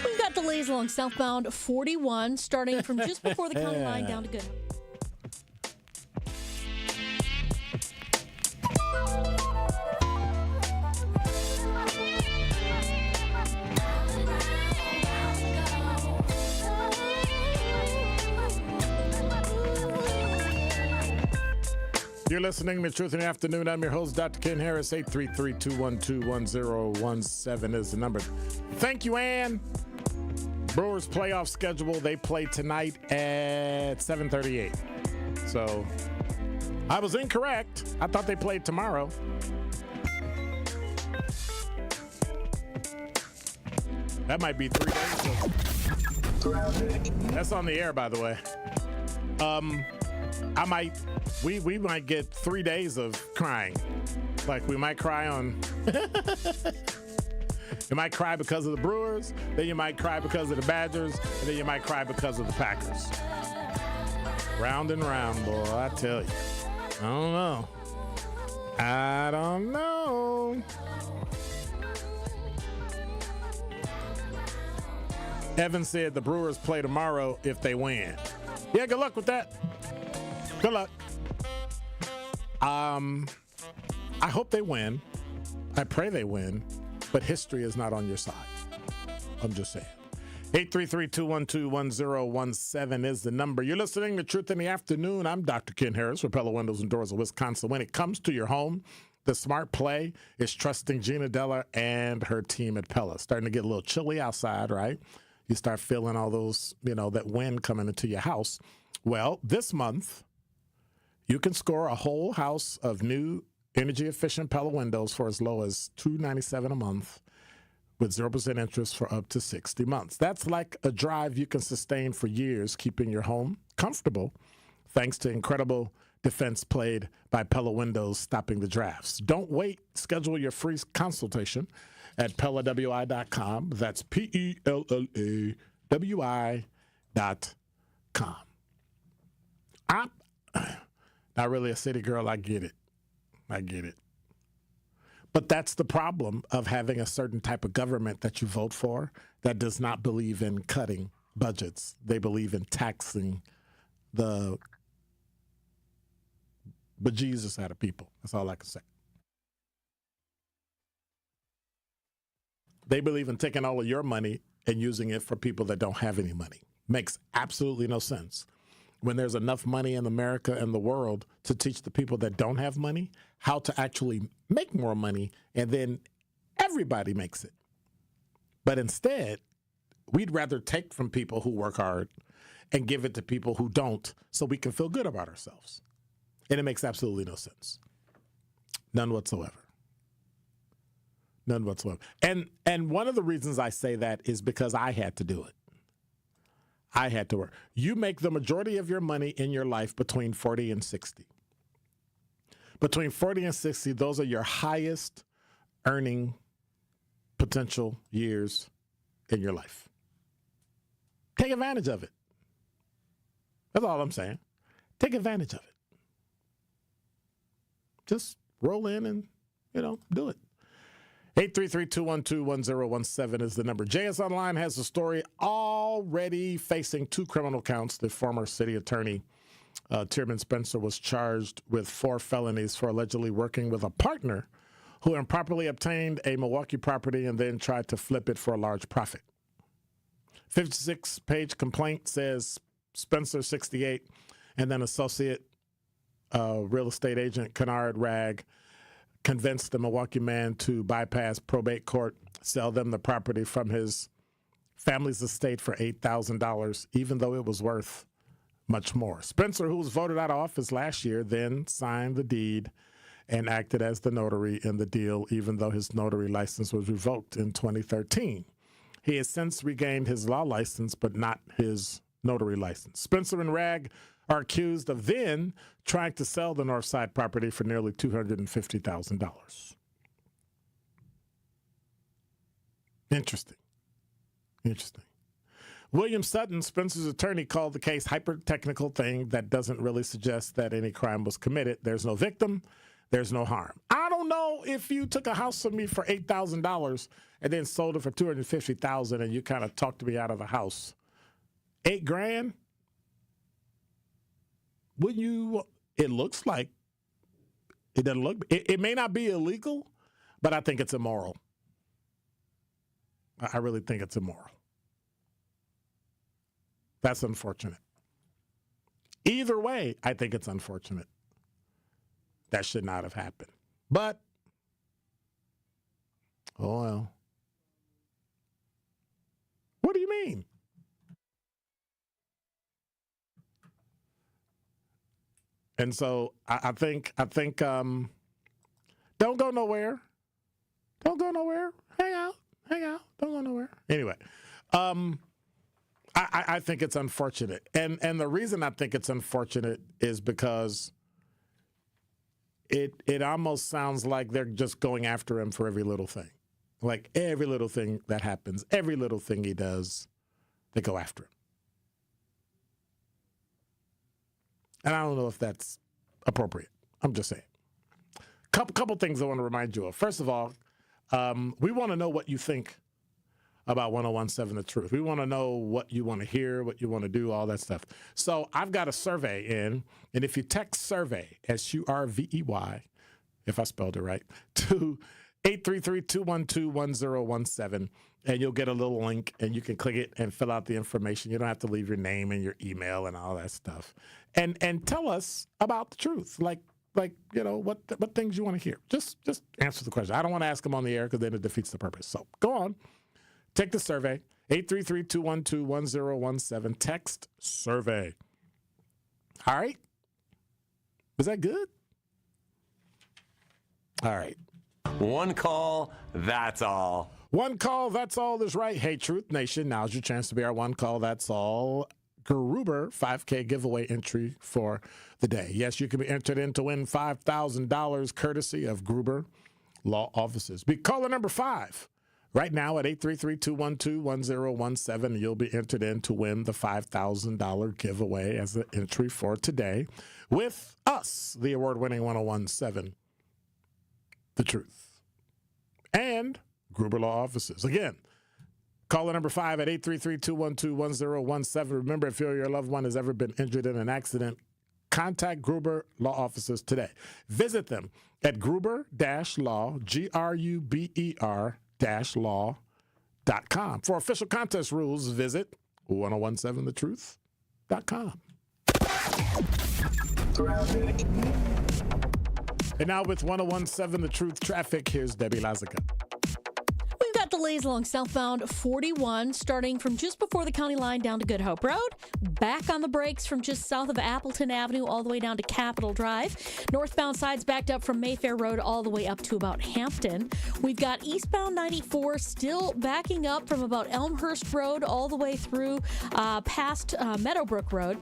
We've got delays along southbound 41, starting from just before the county line down to Good. You're listening to Truth in the Afternoon. I'm your host, Dr. Ken Harris. 833-212-1017 is the number. Thank you, Ann. Brewers playoff schedule. They play tonight at 7:38. So I was incorrect. I thought they played tomorrow. That might be 3 days. That's on the air, by the way. We might get 3 days of crying. Like we might cry on. You might cry because of the Brewers, then you might cry because of the Badgers, and then you might cry because of the Packers. Round and round, boy, I tell you. I don't know. Evan said the Brewers play tomorrow if they win. Yeah, good luck with that. Good luck. I hope they win. I pray they win. But history is not on your side. I'm just saying. 833-212-1017 is the number. You're listening to Truth in the Afternoon. I'm Dr. Ken Harris, Repella Windows and Doors of Wisconsin. When it comes to your home, the smart play is trusting Gina Della and her team at Pella. Starting to get a little chilly outside, right? You start feeling all those, that wind coming into your house. Well, this month, you can score a whole house of new energy-efficient Pella windows for as low as $297 a month with 0% interest for up to 60 months. That's like a drive you can sustain for years, keeping your home comfortable thanks to incredible defense played by Pella Windows, stopping the drafts. Don't wait. Schedule your free consultation at PellaWI.com. That's PellaWI.com. I'm not really a city girl. I get it. But that's the problem of having a certain type of government that you vote for that does not believe in cutting budgets. They believe in taxing the bejesus out of people. That's all I can say. They believe in taking all of your money and using it for people that don't have any money. Makes absolutely no sense. When there's enough money in America and the world to teach the people that don't have money how to actually make more money, and then everybody makes it. But instead, we'd rather take from people who work hard and give it to people who don't so we can feel good about ourselves. And it makes absolutely no sense. None whatsoever. And one of the reasons I say that is because I had to do it. I had to work. You make the majority of your money in your life between 40 and 60. Between 40 and 60, those are your highest earning potential years in your life. Take advantage of it. That's all I'm saying. Take advantage of it. Just roll in and, do it. 833-212-1017 is the number. JS Online has a story already facing 2 criminal counts. The former city attorney, Tierman Spencer, was charged with 4 felonies for allegedly working with a partner who improperly obtained a Milwaukee property and then tried to flip it for a large profit. 56-page complaint says Spencer, 68, and then associate real estate agent Kennard Ragg convinced the Milwaukee man to bypass probate court, sell them the property from his family's estate for $8,000, even though it was worth much more. Spencer, who was voted out of office last year, then signed the deed and acted as the notary in the deal, even though his notary license was revoked in 2013. He has since regained his law license, but not his notary license. Spencer and Ragg are accused of then trying to sell the Northside property for nearly $250,000. Interesting. William Sutton, Spencer's attorney, called the case hyper-technical thing that doesn't really suggest that any crime was committed. There's no victim. There's no harm. I don't know if you took a house from me for $8,000 and then sold it for $250,000 and you kind of talked me out of the house. $8,000? Would you? It looks like it doesn't look. It may not be illegal, but I think it's immoral. I really think it's immoral. That's unfortunate. Either way, I think it's unfortunate. That should not have happened. But, oh well. What do you mean? And so I think don't go nowhere. Don't go nowhere. Hang out. Don't go nowhere. Anyway, I think it's unfortunate. And the reason I think it's unfortunate is because it almost sounds like they're just going after him for every little thing. Like every little thing that happens, every little thing he does, they go after him. And I don't know if that's appropriate. I'm just saying. Couple things I want to remind you of. First of all, we want to know what you think about 1017 The Truth. We want to know what you want to hear, what you want to do, all that stuff. So I've got a survey in, and if you text survey, SURVEY, if I spelled it right, to 833-212-1017, and you'll get a little link, and you can click it and fill out the information. You don't have to leave your name and your email and all that stuff. And tell us about the truth, like what things you want to hear. Just answer the question. I don't want to ask them on the air because then it defeats the purpose. So go on, take the survey, 833-212-1017. Text survey. All right. Was that good? All right. One call, that's all. One call, that's all is right. Hey, Truth Nation, now's your chance to be our one call, that's all Gruber 5K giveaway entry for the day. Yes, you can be entered in to win $5,000 courtesy of Gruber Law Offices. Be caller number 5 right now at 833-212-1017. You'll be entered in to win the $5,000 giveaway as the entry for today with us, the award-winning 1017 The Truth and Gruber Law Offices. Again, caller number 5 at 833-212-1017. Remember, if your loved one has ever been injured in an accident, contact Gruber Law Offices today. Visit them at Gruber-Law, Gruber-Law.com. For official contest rules, visit 1017thetruth.com. And now with 1017 The Truth traffic, here's Debbie Lazica. We've got delays along southbound 41, starting from just before the county line down to Good Hope Road. Back on the brakes from just south of Appleton Avenue all the way down to Capitol Drive. Northbound sides backed up from Mayfair Road all the way up to about Hampton. We've got eastbound 94 still backing up from about Elmhurst Road all the way through past Meadowbrook Road.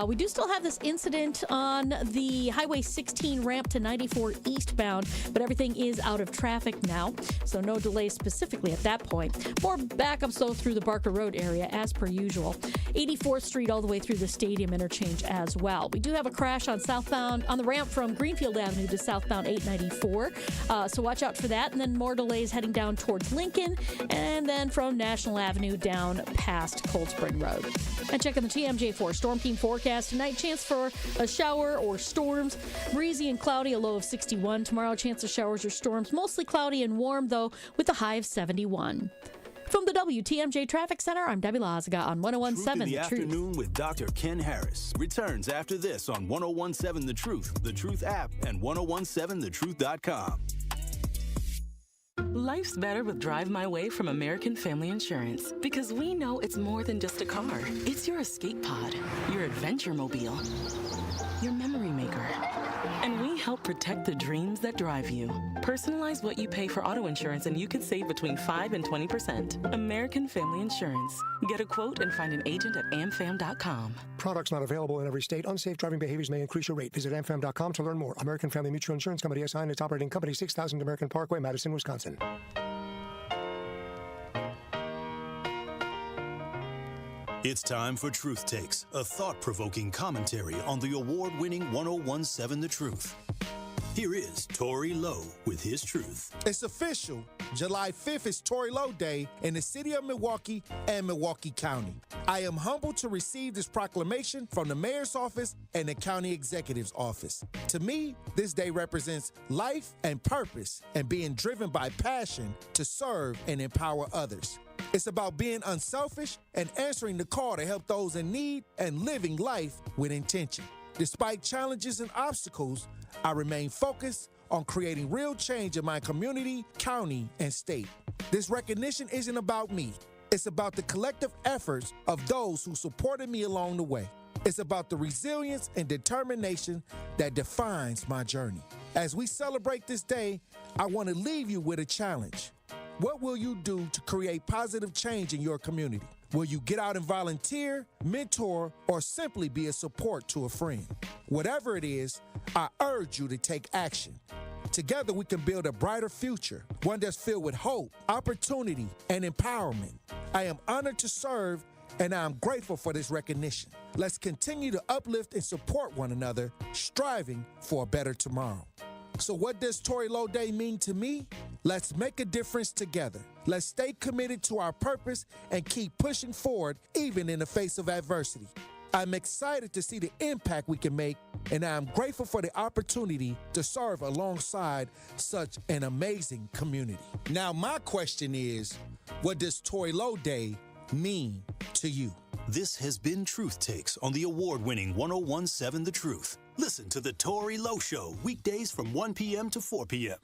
We do still have this incident on the Highway 16 ramp to 94 eastbound, but everything is out of traffic now, so no delays specifically at that point. More backups, though, through the Barker Road area, as per usual. 84th Street all the way through the Stadium interchange as well. We do have a crash on southbound, on the ramp from Greenfield Avenue to southbound 894, so watch out for that. And then more delays heading down towards Lincoln, and then from National Avenue down past Cold Spring Road. And checking the TMJ4 Storm Team forecast tonight, chance for a shower or storms. Breezy and cloudy, a low of 61. Tomorrow, chance of showers or storms, mostly cloudy and warm, though, with a high of 71. From the WTMJ Traffic Center, I'm Debbie Laziga on 1017 The Truth. Afternoon with Dr. Ken Harris returns after this on 1017 The Truth app, and 1017thetruth.com. Life's better with Drive My Way from American Family Insurance, because we know it's more than just a car. It's your escape pod, your adventure mobile, your memory maker. And we help protect the dreams that drive you. Personalize what you pay for auto insurance and you could save between 5 and 20%. American Family Insurance. Get a quote and find an agent at amfam.com. Products not available in every state. Unsafe driving behaviors may increase your rate. Visit amfam.com to learn more. American Family Mutual Insurance Company SI and its operating company, 6000 American Parkway, Madison, Wisconsin. It's time for Truth Takes, a thought-provoking commentary on the award-winning 1017 The Truth. Here is Tory Lowe with his truth. It's official. July 5th is Tory Lowe Day in the city of Milwaukee and Milwaukee County. I am humbled to receive this proclamation from the mayor's office and the county executive's office. To me, this day represents life and purpose and being driven by passion to serve and empower others. It's about being unselfish and answering the call to help those in need and living life with intention. Despite challenges and obstacles, I remain focused on creating real change in my community, county, and state. This recognition isn't about me. It's about the collective efforts of those who supported me along the way. It's about the resilience and determination that defines my journey. As we celebrate this day, I want to leave you with a challenge. What will you do to create positive change in your community? Will you get out and volunteer, mentor, or simply be a support to a friend? Whatever it is, I urge you to take action. Together, we can build a brighter future, one that's filled with hope, opportunity, and empowerment. I am honored to serve, and I am grateful for this recognition. Let's continue to uplift and support one another, striving for a better tomorrow. So what does Tory Low Day mean to me? Let's make a difference together. Let's stay committed to our purpose and keep pushing forward even in the face of adversity. I'm excited to see the impact we can make, and I'm grateful for the opportunity to serve alongside such an amazing community. Now, my question is, what does Tory Low Day mean to you? This has been Truth Takes on the award-winning 101.7 The Truth. Listen to The Tory Low Show, weekdays from 1 p.m. to 4 p.m.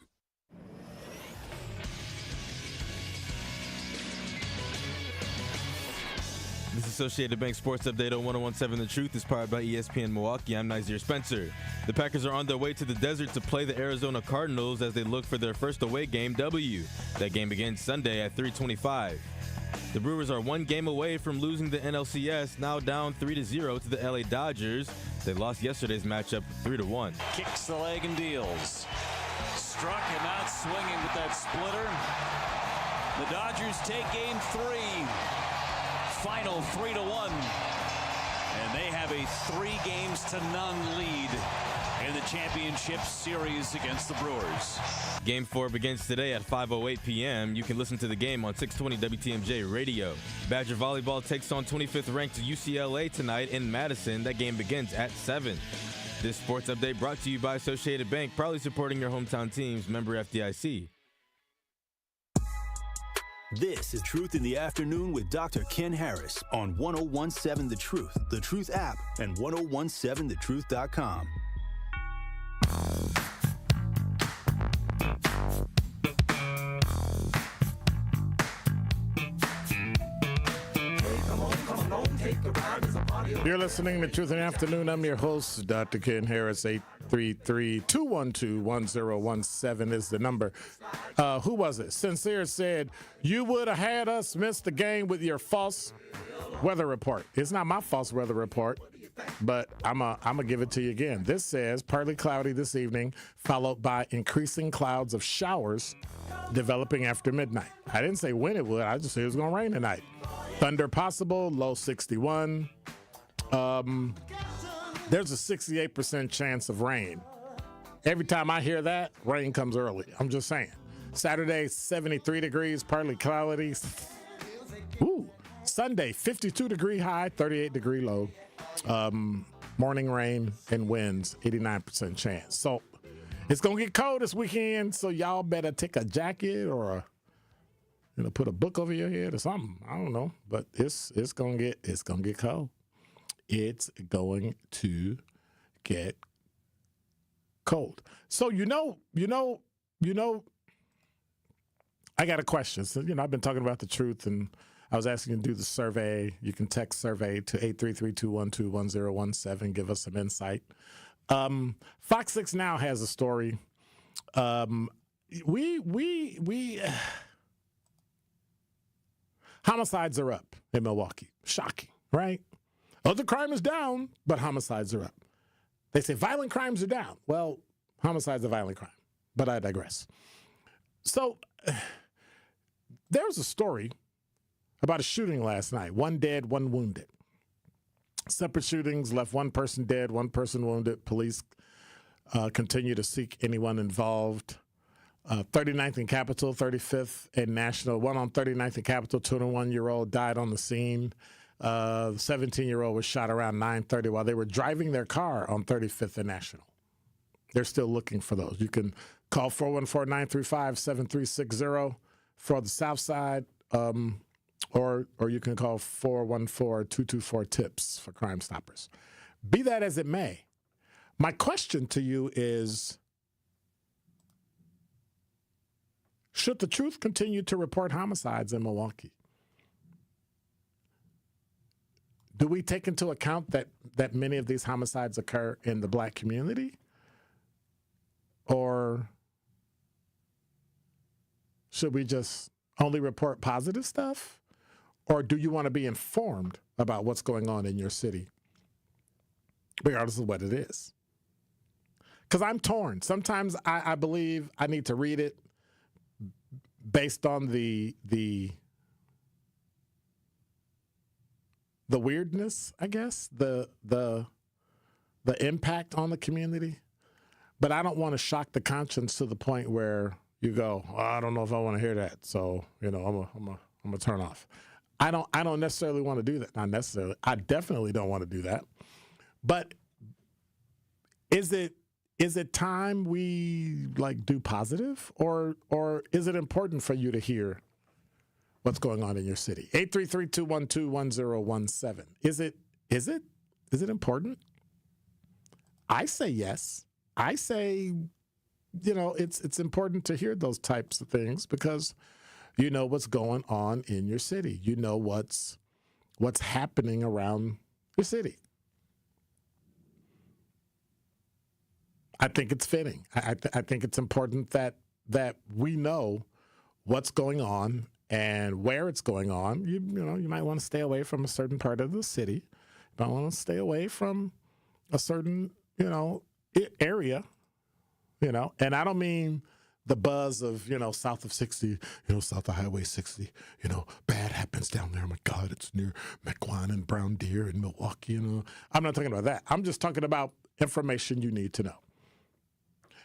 This Associated Bank Sports Update on 101.7 The Truth is powered by ESPN Milwaukee. I'm Nazir Spencer. The Packers are on their way to the desert to play the Arizona Cardinals as they look for their first away game W. That game begins Sunday at 3:25. The Brewers are one game away from losing the NLCS, now down 3-0 to the LA Dodgers. They lost yesterday's matchup 3-1. Kicks the leg and deals. Struck and out swinging with that splitter. The Dodgers take game 3. Final 3-1. And they have a 3-0 lead in the championship series against the Brewers. Game 4 begins today at 5:08 p.m. You can listen to the game on 620 WTMJ Radio. Badger Volleyball takes on 25th ranked UCLA tonight in Madison. That game begins at 7. This sports update brought to you by Associated Bank, proudly supporting your hometown teams, member FDIC. This is Truth in the Afternoon with Dr. Ken Harris on 101.7 The Truth app, and 1017thetruth.com. You're listening to Truth in the Afternoon. I'm your host, Dr. Ken Harris. 833-212-1017 is the number. Who was it? Sincere said, you would have had us miss the game with your false weather report. It's not my false weather report, but I'm gonna give it to you again. This says partly cloudy this evening, followed by increasing clouds of showers developing after midnight. I didn't say when it would. I just said it was going to rain tonight. Thunder possible, low 61. There's a 68% chance of rain. Every time I hear that, rain comes early. I'm just saying. Saturday, 73 degrees, partly cloudy. Ooh. Sunday, 52-degree high, 38-degree low. Morning rain and winds, 89% chance. So it's going to get cold this weekend, so y'all better take a jacket or put a book over your head or something. I don't know, but it's going to get cold. It's going to get cold. So I got a question. So, I've been talking about the truth, and I was asking you to do the survey. You can text survey to 833-212-1017. Give us some insight. Fox 6 Now has a story. Homicides are up in Milwaukee. Shocking, right? Other crime is down, but homicides are up. They say violent crimes are down. Well, homicides are violent crime, but I digress. So there's a story about a shooting last night. 1 dead, 1 wounded. Separate shootings left 1 person dead, 1 person wounded. Police continue to seek anyone involved. 39th and Capitol, 35th and National. One on 39th and Capitol, 21-year-old died on the scene. The 17-year-old was shot around 9:30 while they were driving their car on 35th and National. They're still looking for those. You can call 414-935-7360 for the South Side, or you can call 414-224-TIPS for Crime Stoppers. Be that as it may, My question to you is, should the Truth continue to report homicides in Milwaukee? Do we take into account that many of these homicides occur in the black community? Or should we just only report positive stuff? Or do you want to be informed about what's going on in your city, regardless of what it is? Because I'm torn. Sometimes I believe I need to read it based on the weirdness, I guess, the impact on the community. But I don't want to shock the conscience to the point where you go, oh, I don't know if I want to hear that, so I'm gonna turn off. I don't necessarily want to do that. Not necessarily. I definitely don't want to do that. But is it time we do positive, or is it important for you to hear what's going on in your city? 833-212-1017. Is it important? I say yes. I say, it's important to hear those types of things because you know what's going on in your city. You know what's happening around your city. I think it's fitting. I think it's important that we know what's going on and where it's going on. You might want to stay away from a certain part of the city. You might want to stay away from a certain area. And I don't mean the buzz of south of 60, south of Highway 60. Bad happens down there. Oh my God, it's near Mequon and Brown Deer and Milwaukee. I'm not talking about that. I'm just talking about information you need to know.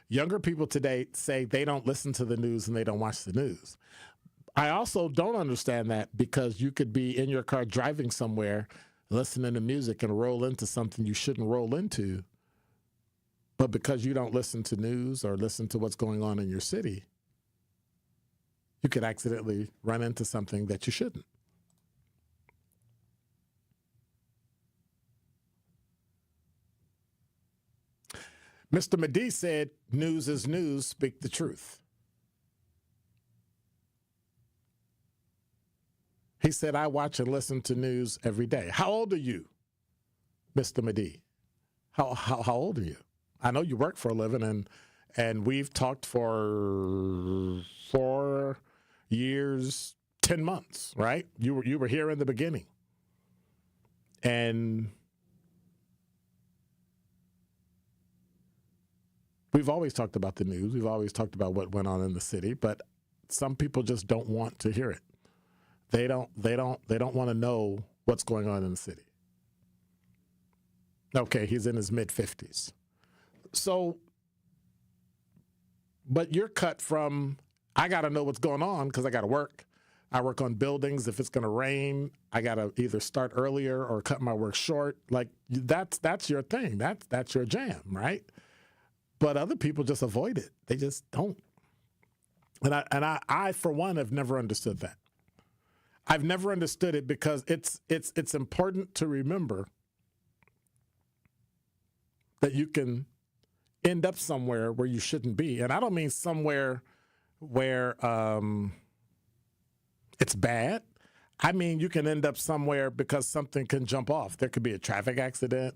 Younger people today say they don't listen to the news and they don't watch the news. I also don't understand that because you could be in your car driving somewhere, listening to music and roll into something you shouldn't roll into. But because you don't listen to news or listen to what's going on in your city, you could accidentally run into something that you shouldn't. Mr. Medee said, news is news, speak the truth. He said, I watch and listen to news every day. How old are you, Mr. Medee? How old are you? I know you work for a living, and we've talked for 4 years, 10 months, right? You were here in the beginning. And we've always talked about the news. We've always talked about what went on in the city, but some people just don't want to hear it. They don't want to know what's going on in the city. Okay, he's in his mid-50s. So, but you're cut from, I got to know what's going on because I got to work. I work on buildings. If it's going to rain, I got to either start earlier or cut my work short. Like that's your thing. That's your jam, right? But other people just avoid it. They just don't. And I for one, have never understood that. I've never understood it because it's important to remember that you can end up somewhere where you shouldn't be. And I don't mean somewhere where it's bad. I mean, you can end up somewhere because something can jump off. There could be a traffic accident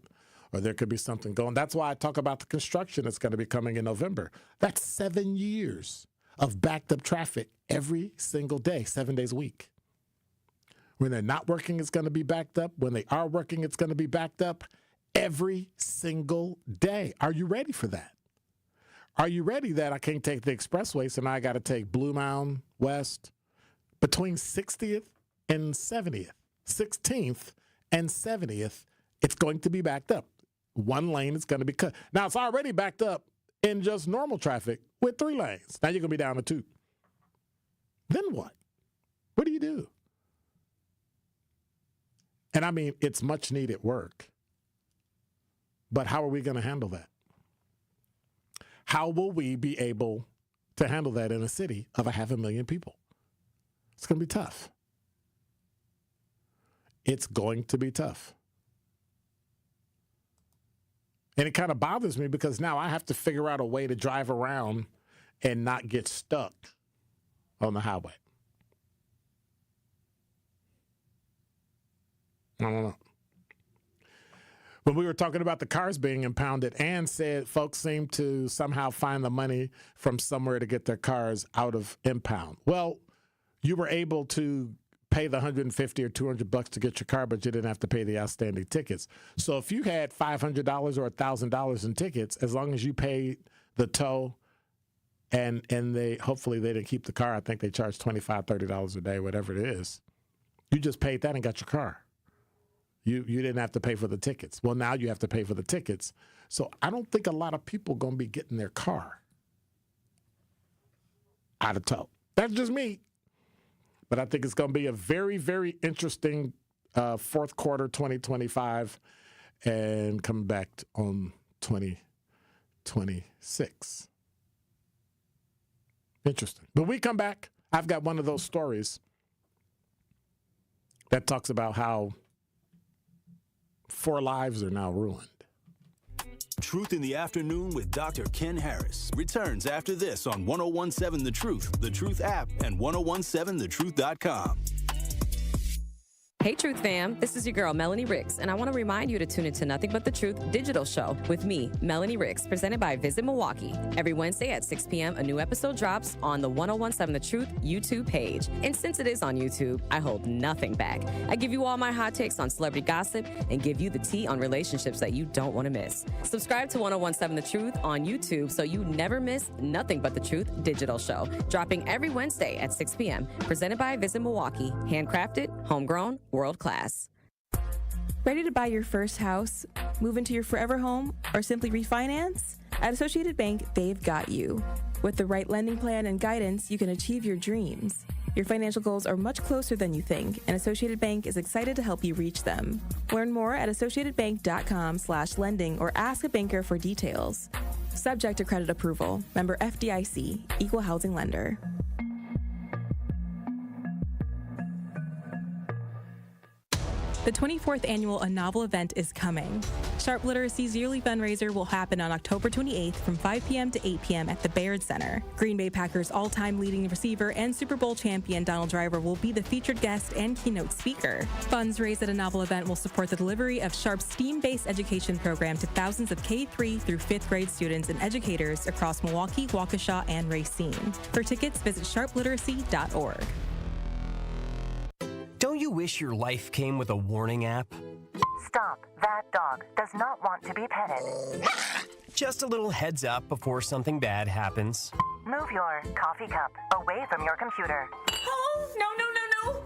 or there could be something going. That's why I talk about the construction that's going to be coming in November. That's 7 years of backed up traffic every single day, 7 days a week. When they're not working, it's going to be backed up. When they are working, it's going to be backed up every single day. Are you ready for that? Are you ready that I can't take the expressway, so now I got to take Blue Mound West between 60th and 70th, 16th and 70th? It's going to be backed up. One lane is going to be cut. Now, it's already backed up in just normal traffic with 3 lanes. Now you're going to be down to 2. Then what? What do you do? And I mean, it's much needed work. But how are we going to handle that? How will we be able to handle that in a city of 500,000 people? It's going to be tough. It's going to be tough. And it kind of bothers me because now I have to figure out a way to drive around and not get stuck on the highway. I don't know. When we were talking about the cars being impounded, Ann said folks seem to somehow find the money from somewhere to get their cars out of impound. Well, you were able to pay the $150 or $200 to get your car, but you didn't have to pay the outstanding tickets. So if you had $500 or $1,000 in tickets, as long as you paid the tow and they hopefully they didn't keep the car. I think they charge $25, $30 a day, whatever it is. You just paid that and got your car. You didn't have to pay for the tickets. Well, now you have to pay for the tickets. So I don't think a lot of people are going to be getting their car out of tow. That's just me. But I think it's going to be a very, very interesting fourth quarter 2025 and coming back on 2026. Interesting. When we come back, I've got one of those stories that talks about how 4 lives are now ruined. Truth in the Afternoon with Dr. Ken Harris returns after this on 1017 The Truth app, and 1017thetruth.com. Hey, Truth fam. This is your girl, Melanie Ricks, and I want to remind you to tune into Nothing But the Truth digital show with me, Melanie Ricks, presented by Visit Milwaukee. Every Wednesday at 6 p.m., a new episode drops on the 1017 The Truth YouTube page. And since it is on YouTube, I hold nothing back. I give you all my hot takes on celebrity gossip and give you the tea on relationships that you don't want to miss. Subscribe to 1017 The Truth on YouTube so you never miss Nothing But the Truth digital show, dropping every Wednesday at 6 p.m., presented by Visit Milwaukee. Handcrafted, homegrown, world class. Ready to buy your first house, move into your forever home, or simply refinance? At Associated Bank, they've got you. With the right lending plan and guidance, you can achieve your dreams. Your financial goals are much closer than you think, and Associated Bank is excited to help you reach them. Learn more at associatedbank.com/lending or ask a banker for details. Subject to credit approval. Member FDIC, Equal Housing Lender. The 24th annual A Novel event is coming. Sharp Literacy's yearly fundraiser will happen on October 28th from 5 p.m. to 8 p.m. at the Baird Center. Green Bay Packers all-time leading receiver and Super Bowl champion Donald Driver will be the featured guest and keynote speaker. Funds raised at A Novel event will support the delivery of Sharp's STEAM-based education program to thousands of K-3 through 5th grade students and educators across Milwaukee, Waukesha, and Racine. For tickets, visit sharpliteracy.org. Don't you wish your life came with a warning app? Stop. That dog does not want to be petted. Just a little heads up before something bad happens. Move your coffee cup away from your computer. Oh, no.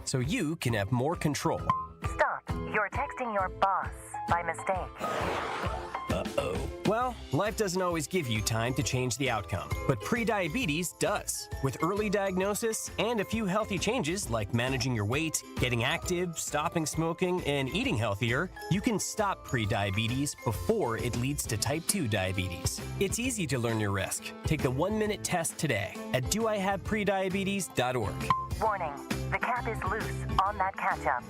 So you can have more control. Stop. You're texting your boss by mistake. Uh-oh. Well, life doesn't always give you time to change the outcome, but prediabetes does. With early diagnosis and a few healthy changes like managing your weight, getting active, stopping smoking, and eating healthier, you can stop prediabetes before it leads to type 2 diabetes. It's easy to learn your risk. Take the 1-minute test today at doihaveprediabetes.org. Warning, the cap is loose on that ketchup.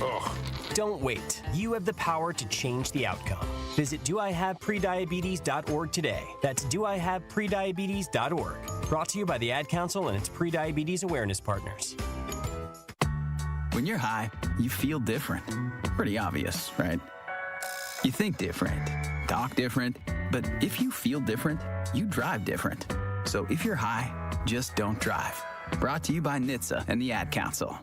Ugh. Don't wait. You have the power to change the outcome. Visit doihaveprediabetes.org today. That's doihaveprediabetes.org. Brought to you by the Ad Council and its prediabetes awareness partners. When you're high, you feel different. Pretty obvious, right? You think different, talk different, but if you feel different, you drive different. So if you're high, just don't drive. Brought to you by NHTSA and the Ad Council.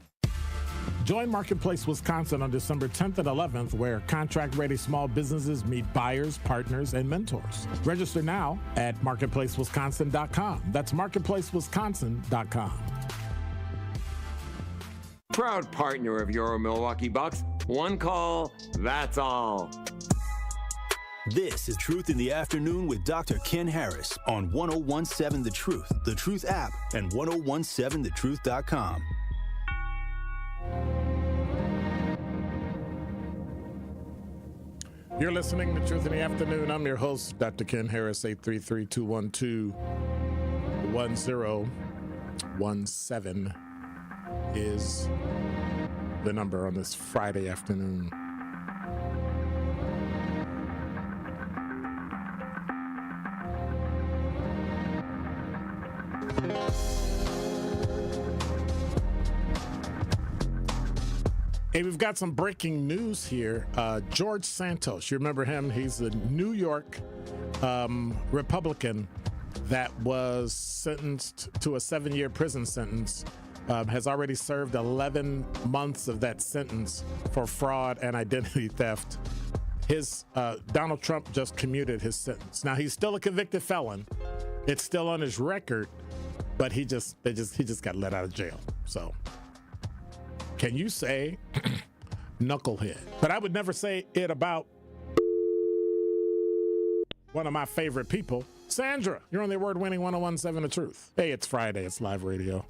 Join Marketplace Wisconsin on December 10th and 11th, where contract-ready small businesses meet buyers, partners, and mentors. Register now at marketplacewisconsin.com. That's marketplacewisconsin.com. Proud partner of your Milwaukee Bucks. One call, that's all. This is Truth in the Afternoon with Dr. Ken Harris on 1017 The Truth app, and 1017thetruth.com. You're listening to Truth in the Afternoon. I'm your host, Dr. Ken Harris. 833-212-1017 is the number on this Friday afternoon. Hey, we've got some breaking news here. George Santos, you remember him? He's the New York Republican that was sentenced to a 7-year prison sentence, has already served 11 months of that sentence for fraud and identity theft. Donald Trump just commuted his sentence. Now, he's still a convicted felon. It's still on his record, but he just got let out of jail. So can you say knucklehead? But I would never say it about one of my favorite people. Sandra, you're on the award-winning 101.7 The Truth. Hey, it's Friday. It's live radio.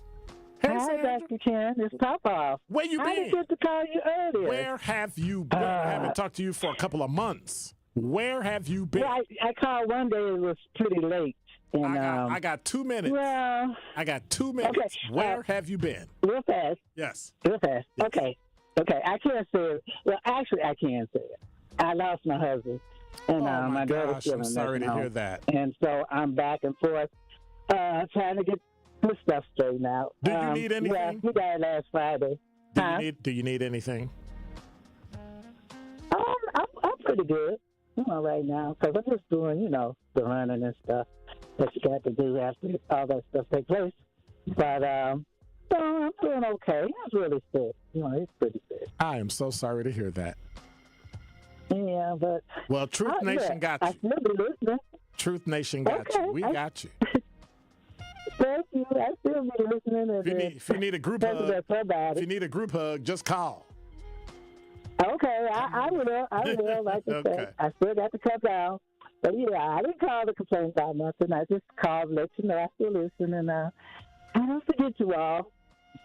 Hey, hi, Sandra. Dr. Ken. It's Pop-Off. Where you been? I didn't get to call you earlier. Where have you been? I haven't talked to you for a couple of months. Where have you been? Well, I called one day. It was pretty late. And, I got 2 minutes. Well, I got 2 minutes. Okay, Where have you been? Real fast. Yes. Real fast. Yes. Okay. I can't say it. Well, actually, I can say it. I lost my husband. And my daughter's still in I'm sorry to hear that. And so I'm back and forth trying to get this stuff straightened out. Do you need anything? Yeah, he died last Friday. Do you need anything? I'm pretty good, right now, because I'm just doing, the running and stuff that you got to do after all that stuff takes place. But I'm doing okay. He's really sick. He's pretty sick. I am so sorry to hear that. Yeah, but... Well, Truth Nation got you. I still be listening. Truth Nation got you. We got you. Thank you. I still be listening. If you need a group hug, just call. Okay, I will. Like you said, I still got to cut down. But yeah, I didn't call to complain about nothing. I just called to let you know I still listen. And I don't forget you all.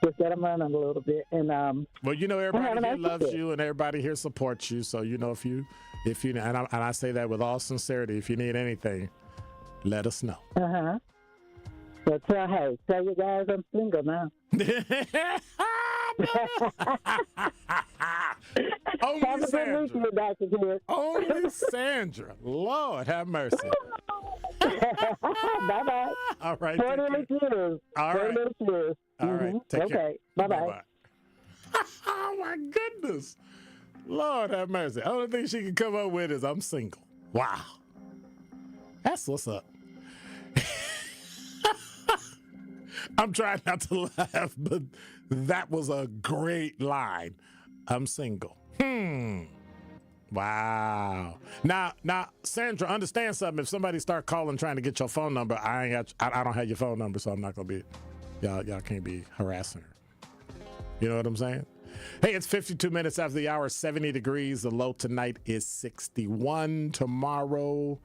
Just that I'm running a little bit. And well, everybody here loves you and everybody here supports you. So if you and I say that with all sincerity, if you need anything, let us know. But tell you guys I'm single now. Only Sandra. Only Sandra. Lord have mercy. Bye-bye. All right. 40 years. All right. All right. Take care. Bye-bye. Oh, my goodness. Lord have mercy. Only thing she can come up with is I'm single. Wow. That's what's up. I'm trying not to laugh, but that was a great line. I'm single. Wow. Now, Sandra, understand something. If somebody start calling trying to get your phone number, I don't have your phone number, so I'm not gonna be. Y'all can't be harassing her. You know what I'm saying? Hey, it's 52 minutes after the hour. 70 degrees. The low tonight is 61. Tomorrow,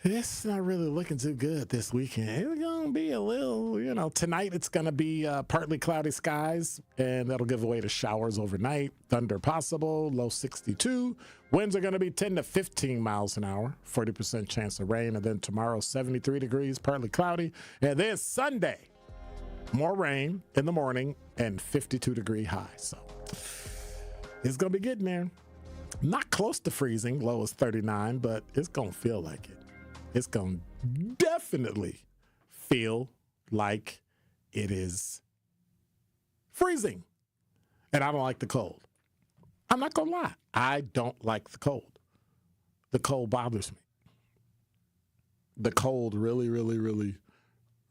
it's not really looking too good this weekend. It's going to be a little, tonight it's going to be partly cloudy skies, and that'll give way to showers overnight. Thunder possible, low 62. Winds are going to be 10 to 15 miles an hour, 40% chance of rain. And then tomorrow, 73 degrees, partly cloudy. And then Sunday, more rain in the morning and 52-degree high. So it's going to be getting there. Not close to freezing, low is 39, but it's going to feel like it. It's going to definitely feel like it is freezing. And I don't like the cold. I'm not going to lie. I don't like the cold. The cold bothers me. The cold really, really, really,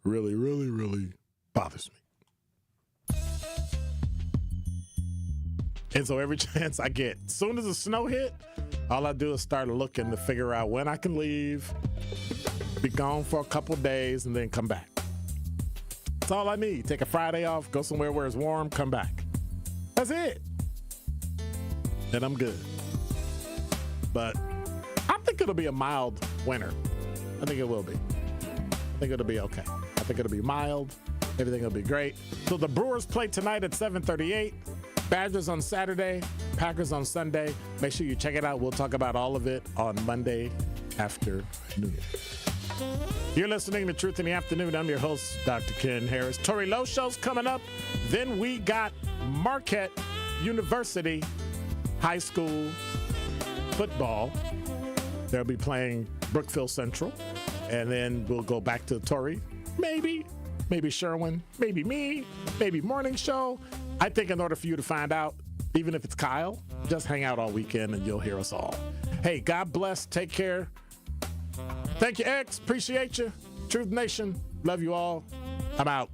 really, really, really bothers me. And so every chance I get, as soon as the snow hit, all I do is start looking to figure out when I can leave, be gone for a couple days, and then come back. That's all I need. Take a Friday off, go somewhere where it's warm, come back. That's it. And I'm good. But I think it'll be a mild winter. I think it will be. I think it'll be okay. I think it'll be mild. Everything will be great. So the Brewers play tonight at 7:38. Badgers on Saturday, Packers on Sunday. Make sure you check it out. We'll talk about all of it on Monday afternoon. You're listening to Truth in the Afternoon. I'm your host, Dr. Ken Harris. Tori Lowe Show's coming up. Then we got Marquette University High School football. They'll be playing Brookfield Central. And then we'll go back to Tori. Maybe maybe Sherwin, maybe me, maybe Morning Show. I think in order for you to find out, even if it's Kyle, just hang out all weekend and you'll hear us all. Hey, God bless. Take care. Thank you, X. Appreciate you. Truth Nation. Love you all. I'm out.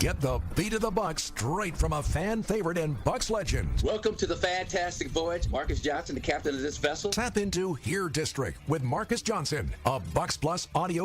Get the beat of the Bucks straight from a fan favorite and Bucks legend. Welcome to the fantastic voyage. Marcus Johnson, the captain of this vessel. Tap into Here District with Marcus Johnson, a Bucks Plus audio